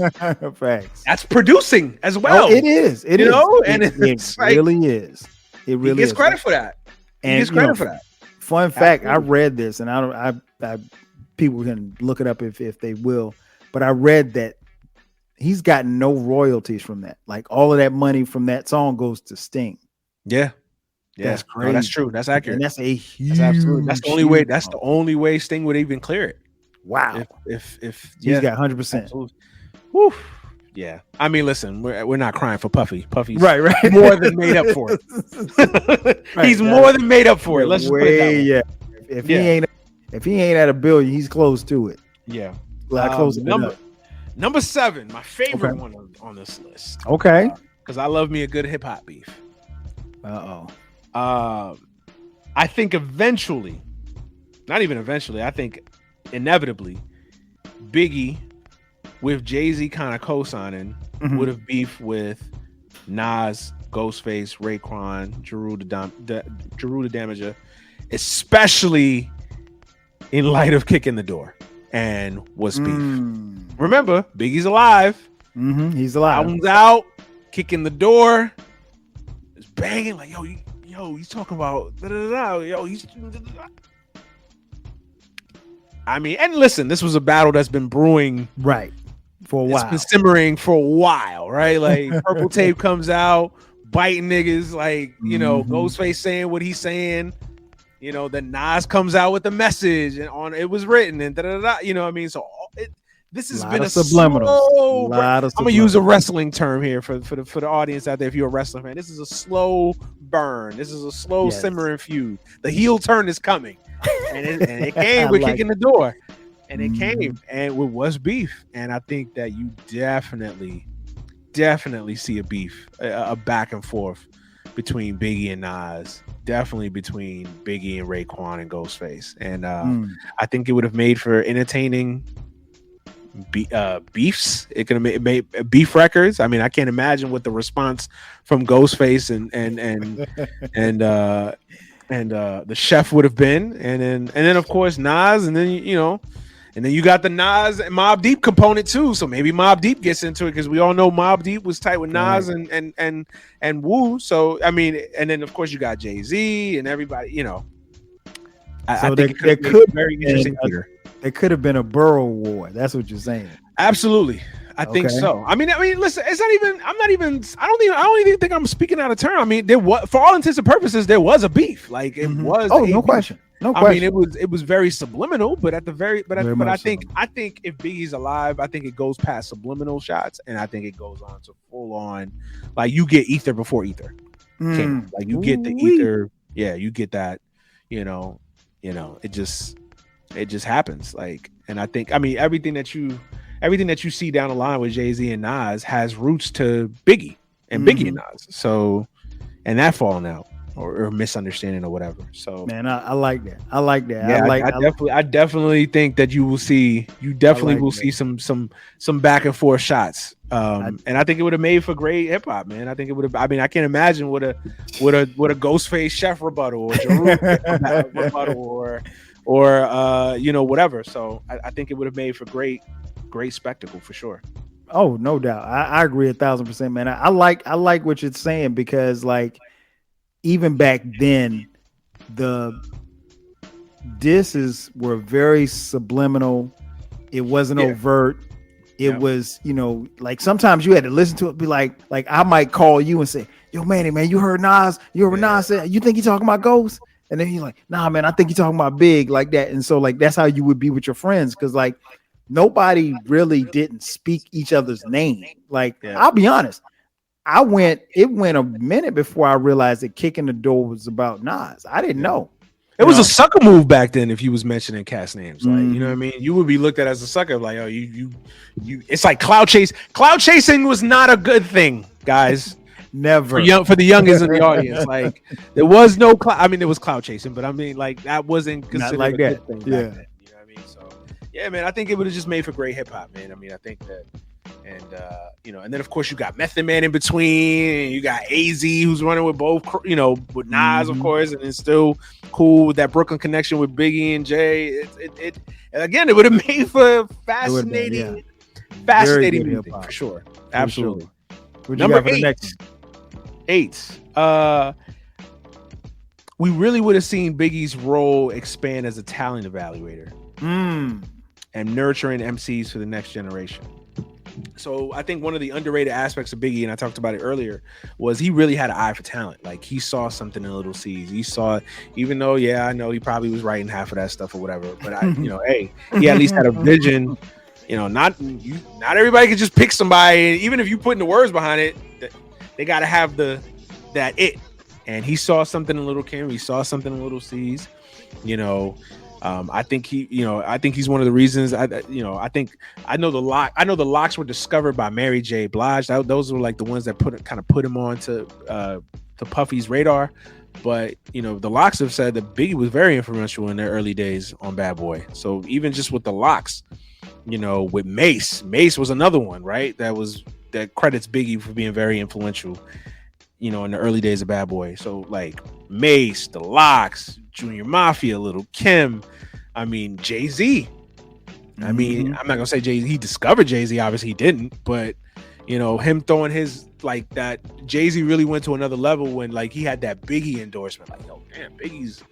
facts. That's producing as well. Oh, it is. It is. And it like, really is. It really he gets is. credit for that. And he gets credit for that. Fun fact: I read this, and I people can look it up if they will. But I read that he's gotten no royalties from that. Like all of that money from that song goes to Sting. Yeah. That's crazy. No, that's true. That's accurate. And that's a huge. That's the only way. That's the only way Sting would even clear it. Wow. If he's got 100%. Woo. Yeah. I mean, listen, we're not crying for Puffy. Puffy's right. more than made up for it. He's more than made up for it. Let's just put it that way. If he ain't at $1 billion, he's close to it. Yeah. Number 7, my favorite one on this list. Okay. Because I love me a good hip hop beef. I think eventually, not even eventually, I think inevitably, Biggie with Jay-Z kind of co-signing would have beef with Nas, Ghostface, Raekwon, Jeru the Damager, especially in light of Kicking the Door and Was Beef. Remember, Biggie's alive. He's alive. Album's out. Kicking the Door. It's banging like, he's talking about I mean, and listen, this was a battle that's been brewing for a while. It's been simmering for a while, right? Like Purple Tape comes out, biting niggas, like, Ghostface saying what he's saying. Then Nas comes out with the message and it was written and you know what I mean? So this has been a subliminal. I'm gonna use a wrestling term here for the audience out there. If you're a wrestling fan, this is a slow burn. This is a slow simmering feud. The heel turn is coming, and it came with Kicking the Door, and it came and it was beef. And I think that you definitely see a beef, a back and forth between Biggie and Nas, definitely between Biggie and Raekwon and Ghostface, and I think it would have made for entertaining beefs. It could have made beef records. I mean, I can't imagine what the response from Ghostface and the chef would have been, and then of course Nas, and then and then you got the Nas and Mobb Deep component too. So maybe Mobb Deep gets into it because we all know Mobb Deep was tight with Nas and Wu. So I mean, and then of course you got Jay-Z and everybody. I think it could be very interesting. It could have been a borough war. That's what you're saying. Absolutely. I think so. I mean, listen, it's not even, I don't even think I'm speaking out of turn. I mean, there was, for all intents and purposes, there was a beef. Like it was. Oh, no question. No question. I mean, it was very subliminal, but I think if Biggie's alive, I think it goes past subliminal shots, and I think it goes on to full on, like you get ether before ether. Like you get the ether. Yeah, you get that, it just happens. Like, and I think, I mean, everything that you see down the line with Jay-Z and Nas has roots to Biggie and Biggie and Nas. So, and that falling out or misunderstanding or whatever. So, man, I like that. I like that. Yeah, I definitely think that you will see some back and forth shots. And I think it would have made for great hip hop, man. I think it would have. I mean, I can't imagine what a Ghostface Chef rebuttal or Jeru rebuttal or whatever. So I think it would have made for great spectacle for sure. Oh, no doubt. I agree 1,000%, man. I like what you're saying because, like, even back then, the disses were very subliminal. It wasn't overt. It was, like sometimes you had to listen to it, be like I might call you and say, "Yo, Manny, man, you heard Nas? You heard Nas say, you think he talking about Ghost?" And then you're like, "Nah, man, I think he talking about Big," like that. And so like that's how you would be with your friends, because like nobody really didn't speak each other's name. Like I'll be honest, it went a minute before I realized that Kicking the Door was about Nas. I didn't know. It was a sucker move back then if you was mentioning cast names. Like, you know what I mean? You would be looked at as a sucker, like, oh, you it's like cloud chase. Cloud chasing was not a good thing, guys. Never. For the youngest in the audience. Like, there was no cloud. I mean, there was cloud chasing, but I mean, like, that wasn't considered not like a that. good thing back then. You know what I mean? So yeah, man, I think it would have just made for great hip hop, man. I mean, I think that. And and then of course you got Method Man in between, and you got AZ who's running with both, with Nas, of course, and it's still cool with that Brooklyn connection with Biggie and Jay. It again, it would have made for fascinating music for sure. Absolutely. Sure. Number 8. 8. We really would have seen Biggie's role expand as a talent evaluator and nurturing MCs for the next generation. So I think one of the underrated aspects of Biggie, and I talked about it earlier, was he really had an eye for talent. Like he saw something in Little C's. He saw, even though, I know he probably was writing half of that stuff or whatever, but hey, he at least had a vision. Not everybody could just pick somebody. Even if you put in the words behind it, they got to have that it. And he saw something in Little Kim. He saw something in Little C's. I think he's one of the reasons. I know the locks were discovered by Mary J. Blige. Those were like the ones that put him on to Puffy's radar. But the locks have said that Biggie was very influential in their early days on Bad Boy. So even just with the locks, with Mace was another one, right? That credits Biggie for being very influential, in the early days of Bad Boy. So like Mace, the locks, Junior Mafia, Little Kim, I mean Jay-Z. I mean, I'm not gonna say Jay-Z, he discovered Jay-Z, obviously he didn't, but him throwing his like that, Jay-Z really went to another level when like he had that Biggie endorsement. Like, yo, damn, Biggie's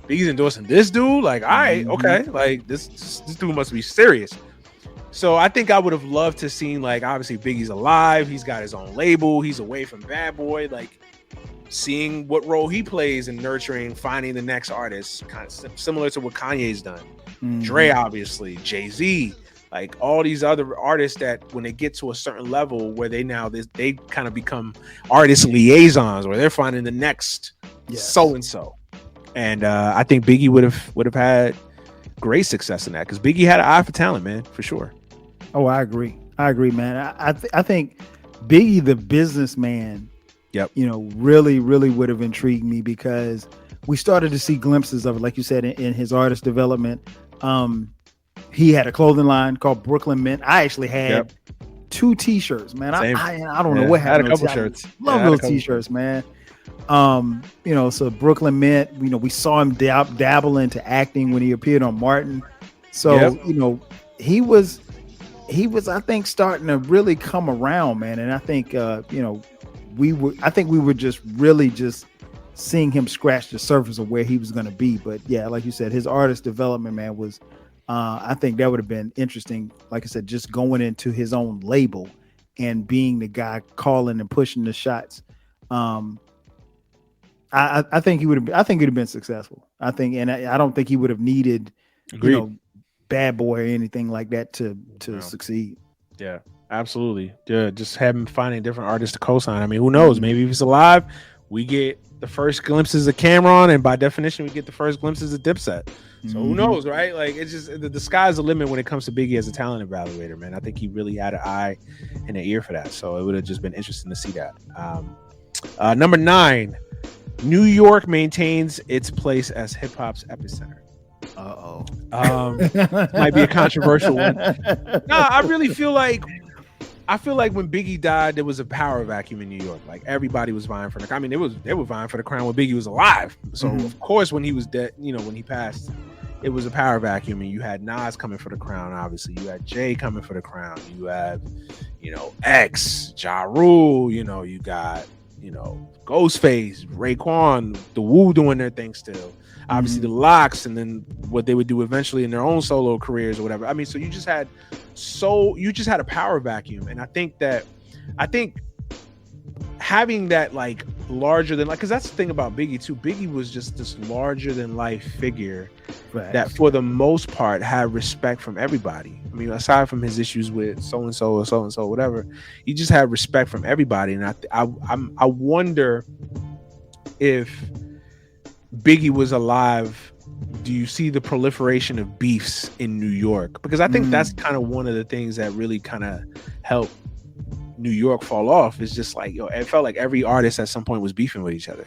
endorsing this dude. Like, all right, okay, like this dude must be serious. So I think I would have loved to seen, like, obviously Biggie's alive, he's got his own label, he's away from Bad Boy, like seeing what role he plays in nurturing, finding the next artist, kind of similar to what Kanye's done. Dre, obviously, Jay-Z, like all these other artists that when they get to a certain level where they kind of become artist liaisons, where they're finding the next so-and-so. And I think Biggie would have had great success in that, because Biggie had an eye for talent, man, for sure. Oh, I agree, man. I think Biggie, the businessman, really would have intrigued me, because we started to see glimpses of it, like you said, in his artist development. He had a clothing line called Brooklyn Mint. I actually had 2 t-shirts, man. I don't know what happened. I had a couple shirts. Love those t-shirts, man. So Brooklyn Mint, we saw him dabble into acting when he appeared on Martin. So, he was, I think, starting to really come around, man. And I think, we were just really just seeing him scratch the surface of where he was going to be. But yeah, like you said, his artist development, man, was, I think that would have been interesting. Like I said, just going into his own label and being the guy calling and pushing the shots. I think he would have. I think he'd have been successful. I don't think he would have needed, Bad Boy or anything like that to succeed. Yeah, absolutely. Yeah, just finding different artists to co-sign. I mean, who knows? Maybe if he's alive, we get the first glimpses of Cameron, and by definition, we get the first glimpses of Dipset. So who knows, right? Like, it's just the sky's the limit when it comes to Biggie as a talent evaluator, man. I think he really had an eye and an ear for that. So it would have just been interesting to see that. Number 9. New York maintains its place as hip hop's epicenter. Might be a controversial one. No, I really feel like when Biggie died, there was a power vacuum in New York. Like, everybody was vying for the. I mean, they were vying for the crown when Biggie was alive. So of course, when he was dead, when he passed, it was a power vacuum, and you had Nas coming for the crown. Obviously, you had Jay coming for the crown. You had, X, Ja Rule. You got Ghostface, Raekwon, the Wu doing their thing still. Obviously the Locks, and then what they would do eventually in their own solo careers or whatever. I mean, so you just had a power vacuum, and I think having that like larger than like, because that's the thing about Biggie too. Biggie was just this larger than life figure that for the most part had respect from everybody. I mean, aside from his issues with so and so or so and so, whatever, he just had respect from everybody. And I wonder if Biggie was alive, do you see the proliferation of beefs in New York? Because I think that's kind of one of the things that really kind of helped New York fall off. Is just like, it felt like every artist at some point was beefing with each other.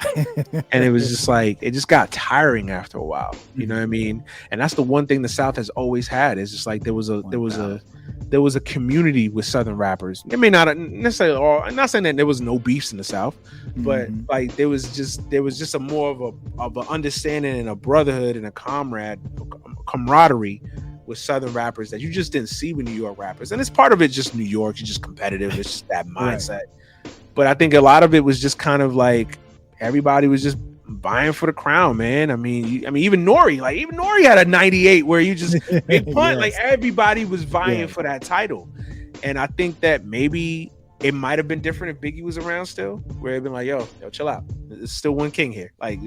And it was just like, it just got tiring after a while. You know what I mean? And that's the one thing the South has always had. It's just like there was a community with Southern rappers. It may not necessarily, or I'm not saying that there was no beefs in the South, but like there was just a more of a understanding and a brotherhood and a camaraderie with Southern rappers that you just didn't see with New York rappers. And it's part of it just New York, you're just competitive. It's just that mindset. But I think a lot of it was just kind of like everybody was just vying for the crown, man. I mean, even Nori had a 98 where you just big punt. Like everybody was vying for that title. And I think that maybe it might have been different if Biggie was around still, where it'd been like, yo, chill out. There's still one king here. Like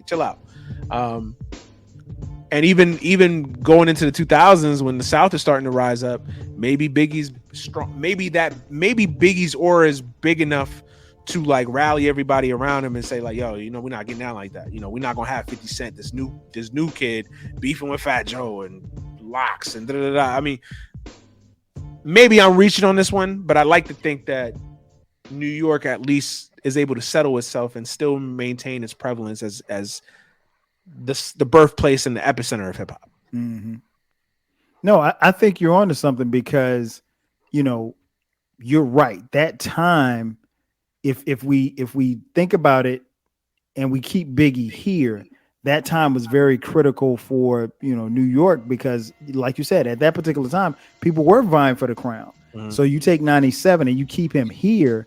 chill out. And even going into the 2000s when the South is starting to rise up, maybe Biggie's strong. Maybe Biggie's aura is big enough to like rally everybody around him and say like, yo, we're not getting down like that. We're not gonna have 50 Cent, this new kid beefing with Fat Joe and Locks and I mean, maybe I'm reaching on this one, but I like to think that New York at least is able to settle itself and still maintain its prevalence as the birthplace and the epicenter of hip hop. No, I think you're onto something because, you're right. That time, if we think about it and we keep Biggie here, that time was very critical for, New York, because like you said, at that particular time, people were vying for the crown. So you take 97 and you keep him here.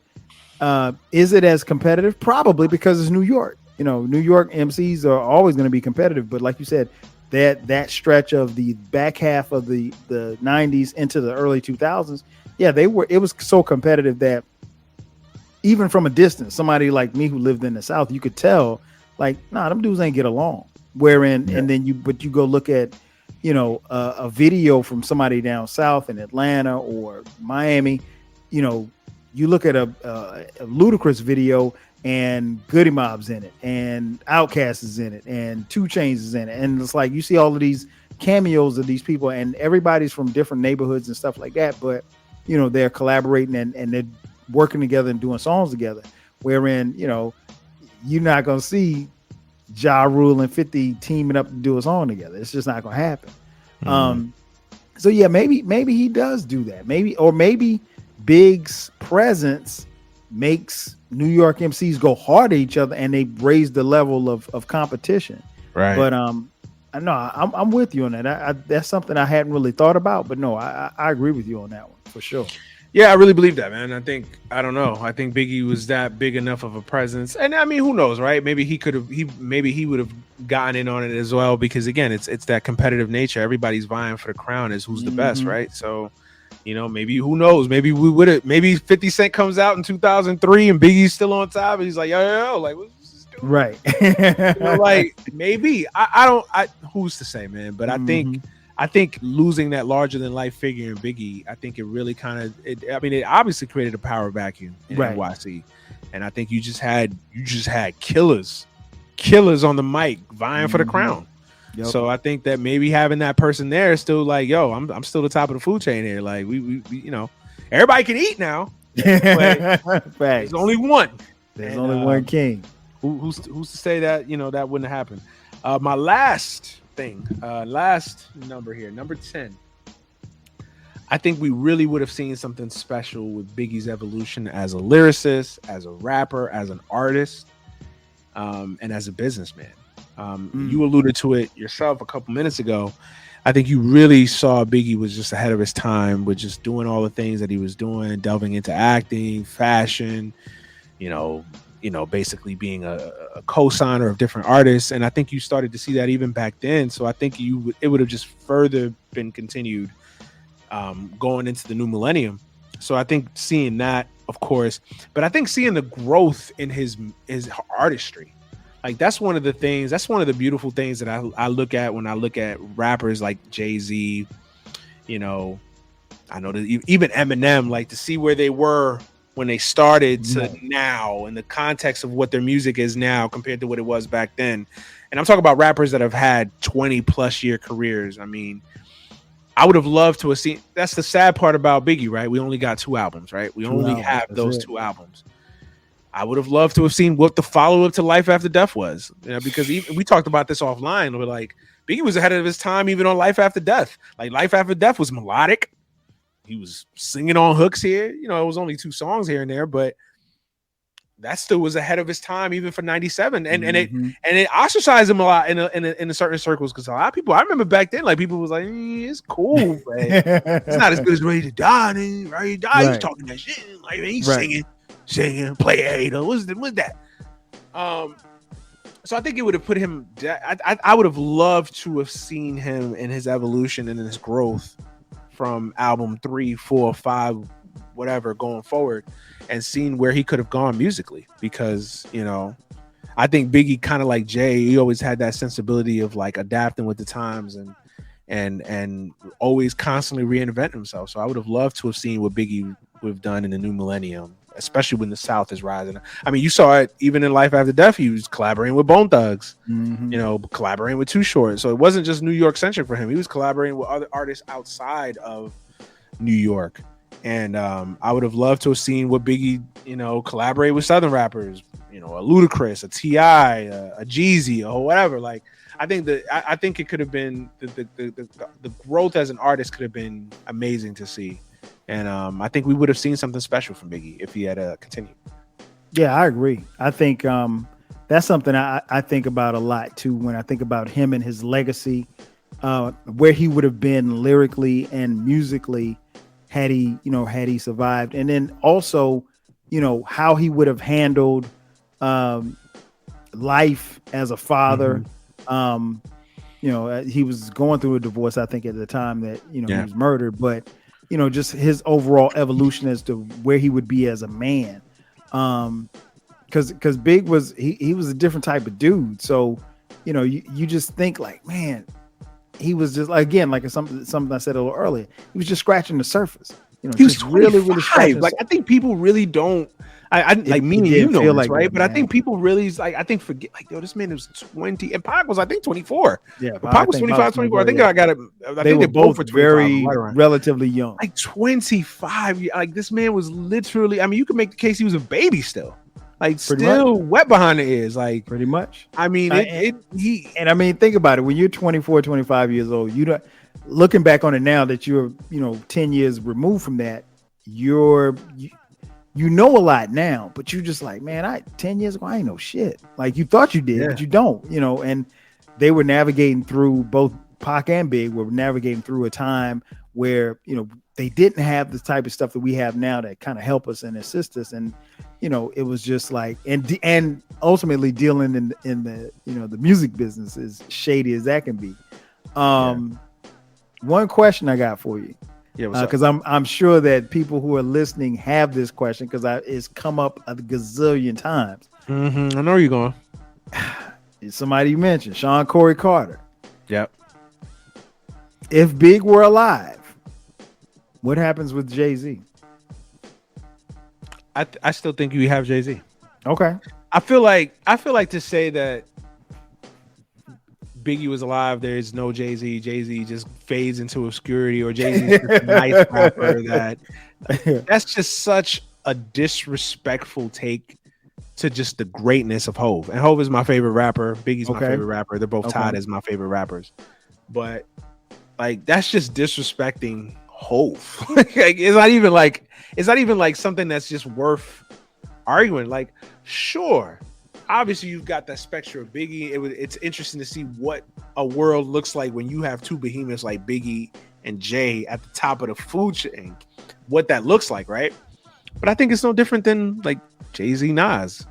Is it as competitive? Probably, because it's New York. New York MCs are always going to be competitive, but like you said, that stretch of the back half of the 90s into the early 2000s, it was so competitive that even from a distance, somebody like me who lived in the South, you could tell like, nah, them dudes ain't get along. And then you go look at, a video from somebody down south in Atlanta or Miami, you look at a Ludacris video and Goody Mob's in it, and Outkast is in it, and 2 Chainz is in it, and it's like you see all of these cameos of these people, and everybody's from different neighborhoods and stuff like that, but they're collaborating and they're working together and doing songs together. Wherein you're not gonna see Ja Rule and 50 teaming up to do a song together. It's just not gonna happen. So yeah, maybe he does do that. Maybe Big's presence makes New York MCs go hard at each other, and they raise the level of competition. Right. But I know I'm with you on that. That's something I hadn't really thought about, but no, I agree with you on that one for sure. Yeah, I really believe that, man. I don't know. I think Biggie was that big enough of a presence, and I mean, who knows, right? Maybe he would have gotten in on it as well, because again, it's that competitive nature. Everybody's vying for the crown as who's the best, right? So. Maybe who knows? Maybe we would have. Maybe 50 Cent comes out in 2003 and Biggie's still on top, and he's like, yo, like what's this doing? Right. Like maybe I don't. Who's to say, man? But I think losing that larger than life figure in Biggie, I think it really kind of. It obviously created a power vacuum in NYC, and I think you just had killers on the mic vying for the crown. Yep. So I think that maybe having that person there is still like, yo, I'm still the top of the food chain here. Like we everybody can eat now. There's only one. There's only one king. Who's to say that that wouldn't happen? My last number here, number 10. I think we really would have seen something special with Biggie's evolution as a lyricist, as a rapper, as an artist, and as a businessman. You alluded to it yourself a couple minutes ago. I think you really saw Biggie was just ahead of his time with just doing all the things that he was doing, delving into acting, fashion, basically being a co-signer of different artists. And I think you started to see that even back then. So I think it would have just further been continued going into the new millennium. So I think seeing that, of course, but I think seeing the growth in his artistry, like that's one of the beautiful things that I look at when I look at rappers like Jay-Z, I know that even Eminem, like to see where they were when they started to now, in the context of what their music is now compared to what it was back then. And I'm talking about rappers that have had 20 plus year careers. I mean, I would have loved to have seen. That's the sad part about Biggie, right? We only got 2 albums, right? We only have those 2 albums. I would have loved to have seen what the follow-up to Life After Death was, because we talked about this offline. We're like, Biggie was ahead of his time even on Life After Death. Like Life After Death was melodic. He was singing on hooks here. It was only 2 songs here and there, but that still was ahead of his time, even for '97. And it ostracized him a lot in certain circles, because a lot of people, I remember back then, like people was like, it's cool, but it's not as good as Ready to Die. Ready to Die, he's talking that shit. Like he's singing, play a hater. What's that? So I think it would have put him. I would have loved to have seen him in his evolution and in his growth from album 3, 4, 5, whatever going forward, and seen where he could have gone musically, because I think Biggie, kind of like Jay, he always had that sensibility of like adapting with the times and always constantly reinventing himself. So I would have loved to have seen what Biggie would have done in the new millennium, especially when the South is rising. I mean, you saw it even in Life After Death. He was collaborating with Bone Thugs, collaborating with Too Short. So it wasn't just New York centric for him. He was collaborating with other artists outside of New York. And I would have loved to have seen what Biggie, collaborate with Southern rappers, a Ludacris, a T.I., a Jeezy, or whatever. Like, I think it could have been the growth as an artist could have been amazing to see. And I think we would have seen something special from Biggie if he had continued. Yeah, I agree. I think that's something I think about a lot too when I think about him and his legacy, where he would have been lyrically and musically had he survived, and then also, how he would have handled life as a father. He was going through a divorce, I think, at the time that he was murdered, but just his overall evolution as to where he would be as a man. Because Big was he was a different type of dude. So, you just think like, man, he was just, again, like something I said a little earlier, he was just scratching the surface. He was really scratching. Like, I think people really don't. I like me and you know this, right? But I think people really forget, like, yo, this man was 20, and Pac was, I think, 24. Yeah, Pac was 25, 24. I think I got it. I think they both were very relatively young. Like 25. Like, this man was literally, I mean, you could make the case he was a baby still. Like, still wet behind the ears, like, pretty much. I mean, I mean, think about it. When you're 24, 25 years old, looking back on it now that you're 10 years removed from that, you know a lot now, but you just like, man, 10 years ago I ain't know shit. Like, you thought you did, but you don't. And they were navigating through, both Pac and Big were navigating through a time where they didn't have the type of stuff that we have now that kind of help us and assist us, and it was just like, and ultimately dealing in the the music business, as shady as that can be. One question I got for you, because I'm sure that people who are listening have this question, because it's come up a gazillion times. I know where you're going. Somebody you mentioned, Sean Corey Carter. Yep. If Big were alive, what happens with Jay-Z? I still think you have Jay-Z. Okay. I feel like to say that Biggie was alive, there's no Jay-Z. Jay-Z just fades into obscurity, or Jay-Z's just a nice rapper. That's just such a disrespectful take to just the greatness of Hove. And Hove is my favorite rapper. Biggie's my favorite rapper. They're both tied as my favorite rappers. But like, that's just disrespecting Hove. It's not even like something that's just worth arguing. Like, sure, obviously you've got that spectrum of Biggie. It's interesting to see what a world looks like when you have 2 behemoths like Biggie and Jay at the top of the food chain, what that looks like, right? But I think it's no different than like Jay-Z, Nas.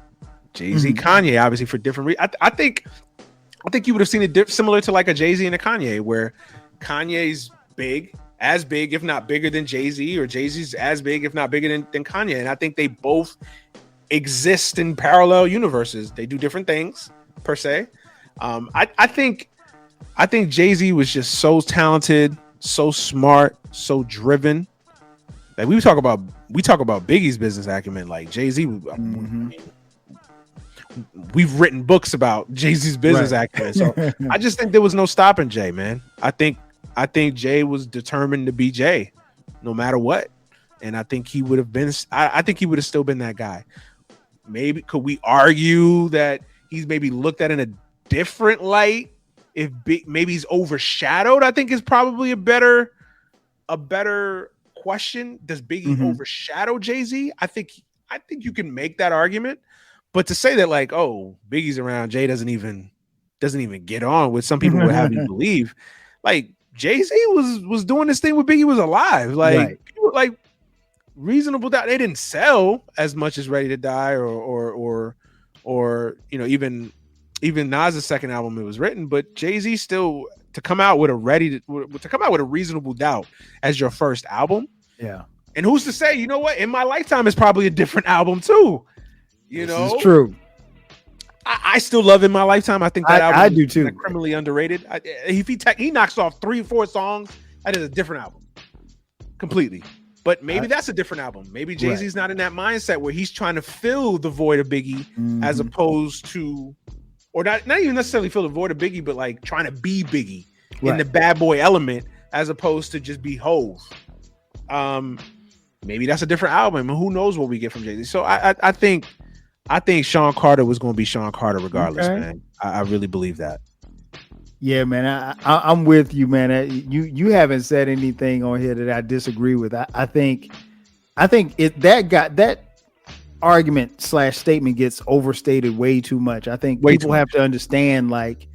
Jay-Z, Kanye, obviously for different reasons. I think you would have seen it similar to like a Jay-Z and a Kanye, where Kanye's as big, if not bigger than Jay-Z, or Jay-Z's as big, if not bigger than Kanye. And I think they both exist in parallel universes. They do different things per se. I think Jay-Z was just so talented, so smart, so driven. Like we talk about Biggie's business acumen. Like Jay-Z, we've written books about Jay-Z's business acumen. So I just think there was no stopping Jay, man. I think Jay was determined to be Jay, no matter what. And I think he would have been. I think he would have still been that guy. Maybe could we argue that he's maybe looked at in a different light? If maybe he's overshadowed, I think is probably a better question. Does Biggie overshadow Jay-Z? I think you can make that argument, but to say that like, oh, Biggie's around, Jay doesn't even get on, with some people would have you believe, like Jay-Z was doing this thing when Biggie was alive. Like people, like Reasonable Doubt, they didn't sell as much as Ready to Die or you know, even Nas' second album, it was written, but Jay-Z still to come out with a Reasonable Doubt as your first album. Yeah. And who's to say, you know what, In My Lifetime is probably a different album too. This is true. I still love In My Lifetime. I think that album I do too. Criminally underrated. If he knocks off 3-4 songs, that is a different album. Completely. But maybe that's a different album. Maybe Jay-Z's not in that mindset where he's trying to fill the void of Biggie as opposed to, or not even necessarily fill the void of Biggie, but like trying to be Biggie in the bad boy element as opposed to just be Hove. Maybe that's a different album. And who knows what we get from Jay-Z. So I think Sean Carter was going to be Sean Carter regardless, man. I really believe that. Yeah, man, I'm with you, man. You haven't said anything on here that I disagree with. I think that argument / statement gets overstated way too much. I think people have to understand, like,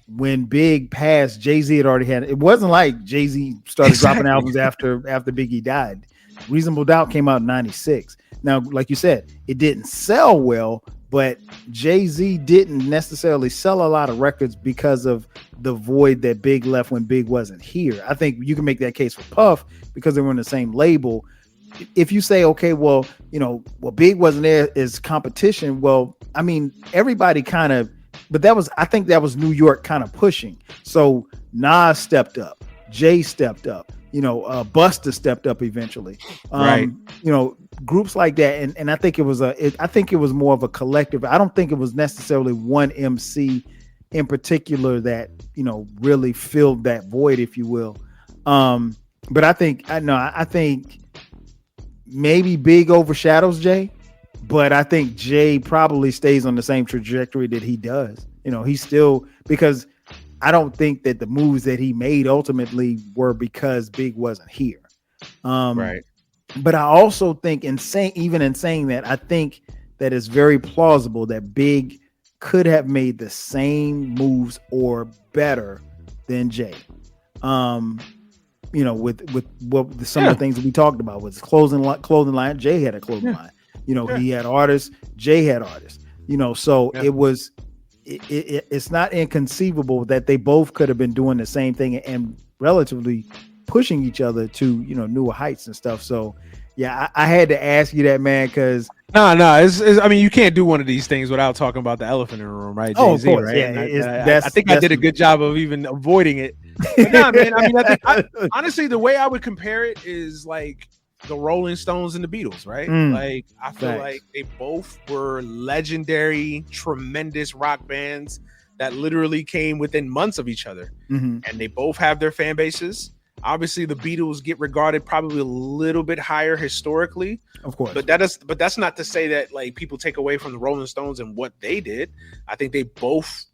when Big passed, Jay-Z had already had. It wasn't like Jay-Z started dropping albums after Biggie died. Reasonable Doubt came out in '96. Now, like you said, it didn't sell well, but Jay-Z didn't necessarily sell a lot of records because of the void that Big left when Big wasn't here. I think you can make that case for Puff because they were in the same label. If you say, okay, well, you know, Big wasn't there as competition. Well, I mean, everybody kind of, but I think that was New York kind of pushing. So Nas stepped up, Jay stepped up, you know, Busta stepped up eventually. You know, groups like that. And I think it was more of a collective. I don't think it was necessarily one MC in particular that, you know, really filled that void, if you will. But I think maybe Big overshadows Jay, but I think Jay probably stays on the same trajectory that he does. You know, he's still, because I don't think that the moves that he made ultimately were because Big wasn't here. But I also think in saying that, I think that it's very plausible that Big could have made the same moves or better than Jay. You know, with some of the things that we talked about was clothing line. Jay had a clothing line. You know, he had artists. Jay had artists. You know, so it's not inconceivable that they both could have been doing the same thing and relatively pushing each other to, you know, newer heights and stuff. So yeah, I had to ask you that, man, because it's I mean, you can't do one of these things without talking about the elephant in the room, right? Oh, Jay-Z, of course, right? yeah. I think I did a good job of even avoiding it. But nah, man. I mean, honestly, the way I would compare it is like the Rolling Stones and the Beatles, right? Like I feel like they both were legendary, tremendous rock bands that literally came within months of each other, and they both have their fan bases. Obviously, the Beatles get regarded probably a little bit higher historically, of course. But that's not to say that like people take away from the Rolling Stones and what they did. I think they both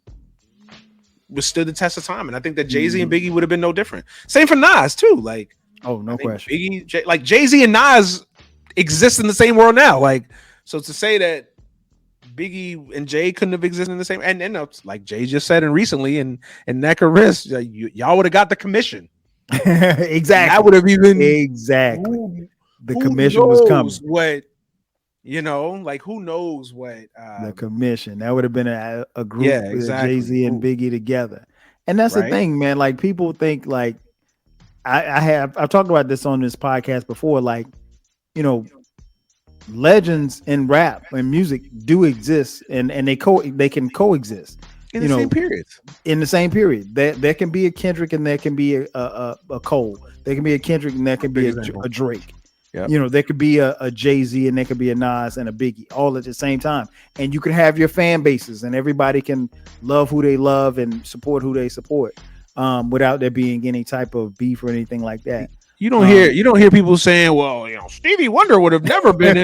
withstood the test of time, and I think that Jay-Z and Biggie would have been no different. Same for Nas too. Like, oh, no question. Biggie, Jay-Z and Nas exist in the same world now. Like, so to say that Biggie and Jay couldn't have existed in the same, and like Jay just said, and recently in Neck or Wrist, y'all would have got the commission. Exactly. That would have even the commission was coming. What You know, like who knows what The commission that would have been a group yeah, with exactly. Jay-Z and Biggie together. And that's the Right. thing, man. Like people think like I've talked about this on this podcast before. Like, you know, legends in rap and music do exist, and they can coexist. In You the same know, periods. in the same period, there can be a Kendrick and there can be a Cole. There can be a Kendrick and there can be a Drake. Yep. You know, there could be a Jay-Z and there could be a Nas and a Biggie all at the same time. And you can have your fan bases and everybody can love who they love and support who they support without there being any type of beef or anything like that. You don't hear people saying, well, you know, Stevie Wonder would have never been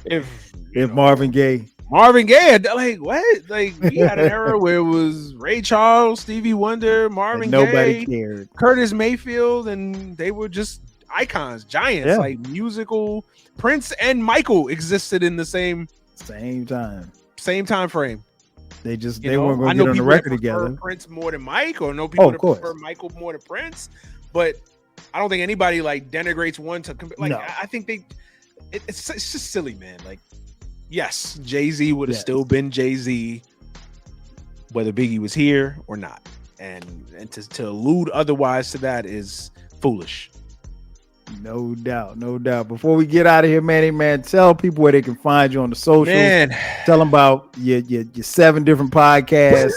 if Marvin Gaye had, like, what? Like, we had an era where it was Ray Charles, Stevie Wonder, Marvin Gaye, nobody cared, Curtis Mayfield, and they were just icons, giants, like musical. Prince and Michael existed in the same time frame. They weren't going to get on the record together. Prince more than Mike, or no people that prefer Michael more than Prince, but I don't think anybody like denigrates one to like. No. I think it's just silly, man. Like, yes, Jay-Z would have still been Jay-Z whether Biggie was here or not, and to allude otherwise to that is foolish. No doubt. Before we get out of here, Manny, man, tell people where they can find you on the socials. Man. Tell them about your 7 different podcasts.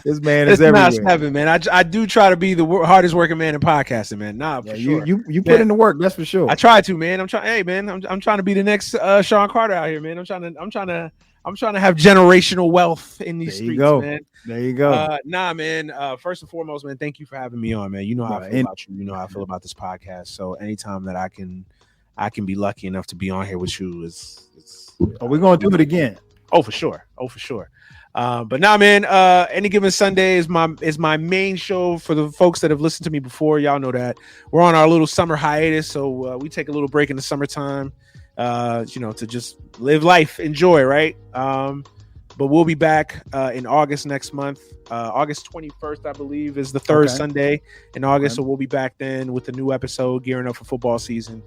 This man is everywhere. Not 7, man. I do try to be the hardest working man in podcasting, man. Nah, for sure. You put in the work, that's for sure. I try to, man. I'm trying to be the next Sean Carter out here, man. I'm trying to have generational wealth in these streets, man. There you go. Nah, man. First and foremost, man, thank you for having me on, man. You know how I feel about you. You know how I feel about this podcast. So anytime that I can be lucky enough to be on here with you, we're gonna do it again. Oh, for sure. But now, man, Any Given Sunday is my main show. For the folks that have listened to me before, y'all know that we're on our little summer hiatus, so we take a little break in the summertime. To just live life, enjoy, right? But we'll be back in August next month. August 21st, I believe, is the third Sunday in August. So we'll be back then with a new episode, gearing up for football season.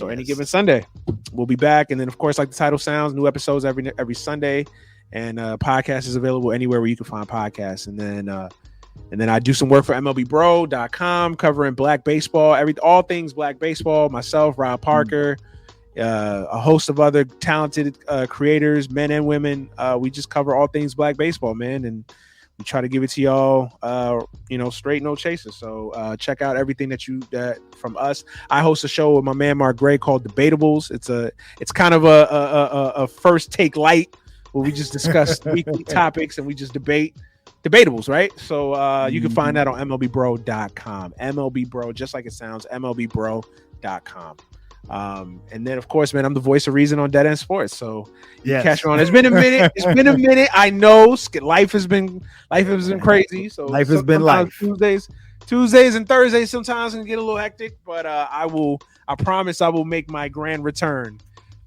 Any Given Sunday, we'll be back. And then, of course, like the title sounds, new episodes every Sunday. And podcast is available anywhere where you can find podcasts. And then I do some work for MLBBro.com, covering Black baseball, all things Black baseball. Myself, Rob Parker. A host of other talented creators, men and women. We just cover all things Black baseball, man, and we try to give it to y'all, straight, no chases. So check out everything that from us. I host a show with my man Mark Gray called Debatables. It's kind of a first take light where we just discuss weekly topics and we just debatables, right? So you can find that on MLBBro.com. MLBBro, just like it sounds, MLBBro.com. And then of course, man, I'm the voice of reason on Dead End Sports. So you catch me on. It's been a minute. I know life has been crazy. So life has been life. Tuesdays and Thursdays sometimes can get a little hectic, but I promise I will make my grand return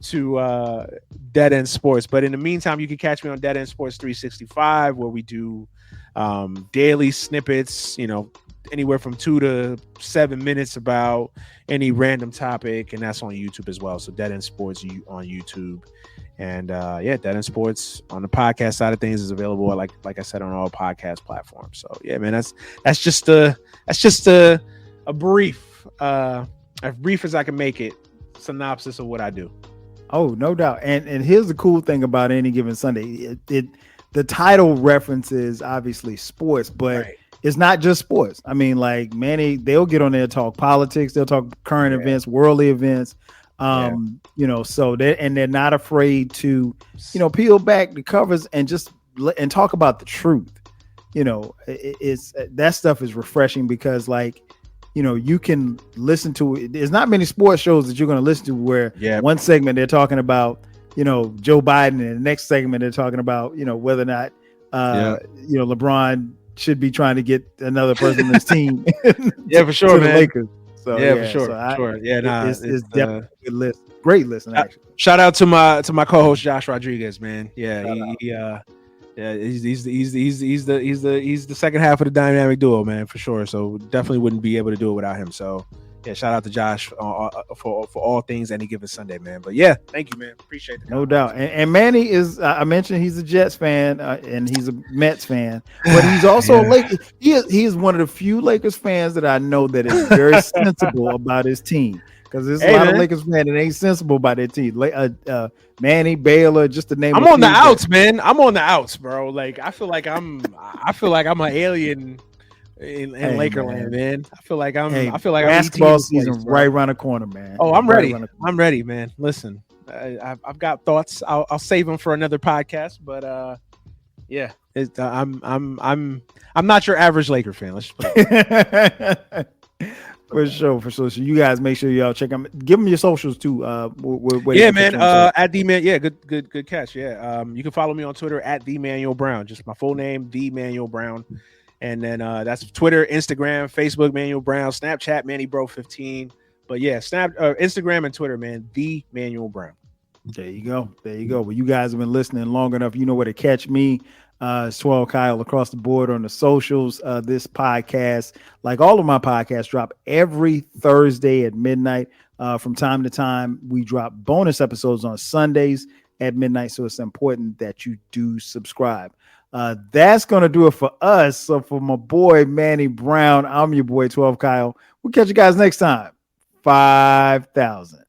to Dead End Sports. But in the meantime, you can catch me on Dead End Sports 365, where we do daily snippets, anywhere from 2 to 7 minutes about any random topic, and that's on YouTube as well. So Dead End Sports on YouTube, and Dead End Sports on the podcast side of things is available, like I said, on all podcast platforms. So yeah, man, that's just a brief, as brief as I can make it, synopsis of what I do. Oh, no doubt. And here's the cool thing about Any Given Sunday. The title references obviously sports, but it's not just sports. I mean, like Manny, they'll get on there and talk politics, they'll talk current events, worldly events. So they're not afraid to, peel back the covers and just talk about the truth. It's that stuff is refreshing because, like, you can listen to it. There's not many sports shows that you're going to listen to where one segment they're talking about, Joe Biden, and the next segment they're talking about, whether or not, LeBron should be trying to get another person on his team. For sure, man. The Lakers. So for sure. It's definitely a good list. Great listen, actually. Shout out to my co-host Josh Rodriguez, man. He's the second half of the dynamic duo, man, for sure. So definitely wouldn't be able to do it without him. So yeah, shout out to Josh for all things any given Sunday, man. But yeah, thank you, man. Appreciate it. No doubt. And Manny is, I mentioned he's a Jets fan and he's a Mets fan, but he's also a Lakers. He is one of the few Lakers fans that I know that is very sensible about his team. Because there's a lot of Lakers fans that ain't sensible about their team. Manny, Baylor, just to name. I'm on the outs, man. I'm on the outs, bro. Like I feel like I'm an alien in Lakerland, man. I feel like basketball season right around the corner, man. Oh, I'm ready. I'm ready, man. Listen, I've got thoughts. I'll save them for another podcast. But yeah, I'm not your average Laker fan. Let's just put it. For sure. So you guys make sure y'all check them. Give them your socials too. Yeah, man. At the man. Yeah, good catch. Yeah. You can follow me on Twitter at the Manuel Brown. Just my full name, the Manuel Brown. And then that's Twitter, Instagram, Facebook, Manuel Brown, Snapchat, Manny Bro 15. But yeah, Instagram and Twitter, man, the Manuel Brown. There you go. Well, you guys have been listening long enough. You know where to catch me. It's 12 Kyle across the board on the socials. This podcast, like all of my podcasts, drop every Thursday at midnight. From time to time, we drop bonus episodes on Sundays at midnight. So it's important that you do subscribe. That's going to do it for us. So for my boy, Manny Brown, I'm your boy, 12 Kyle. We'll catch you guys next time. 5,000.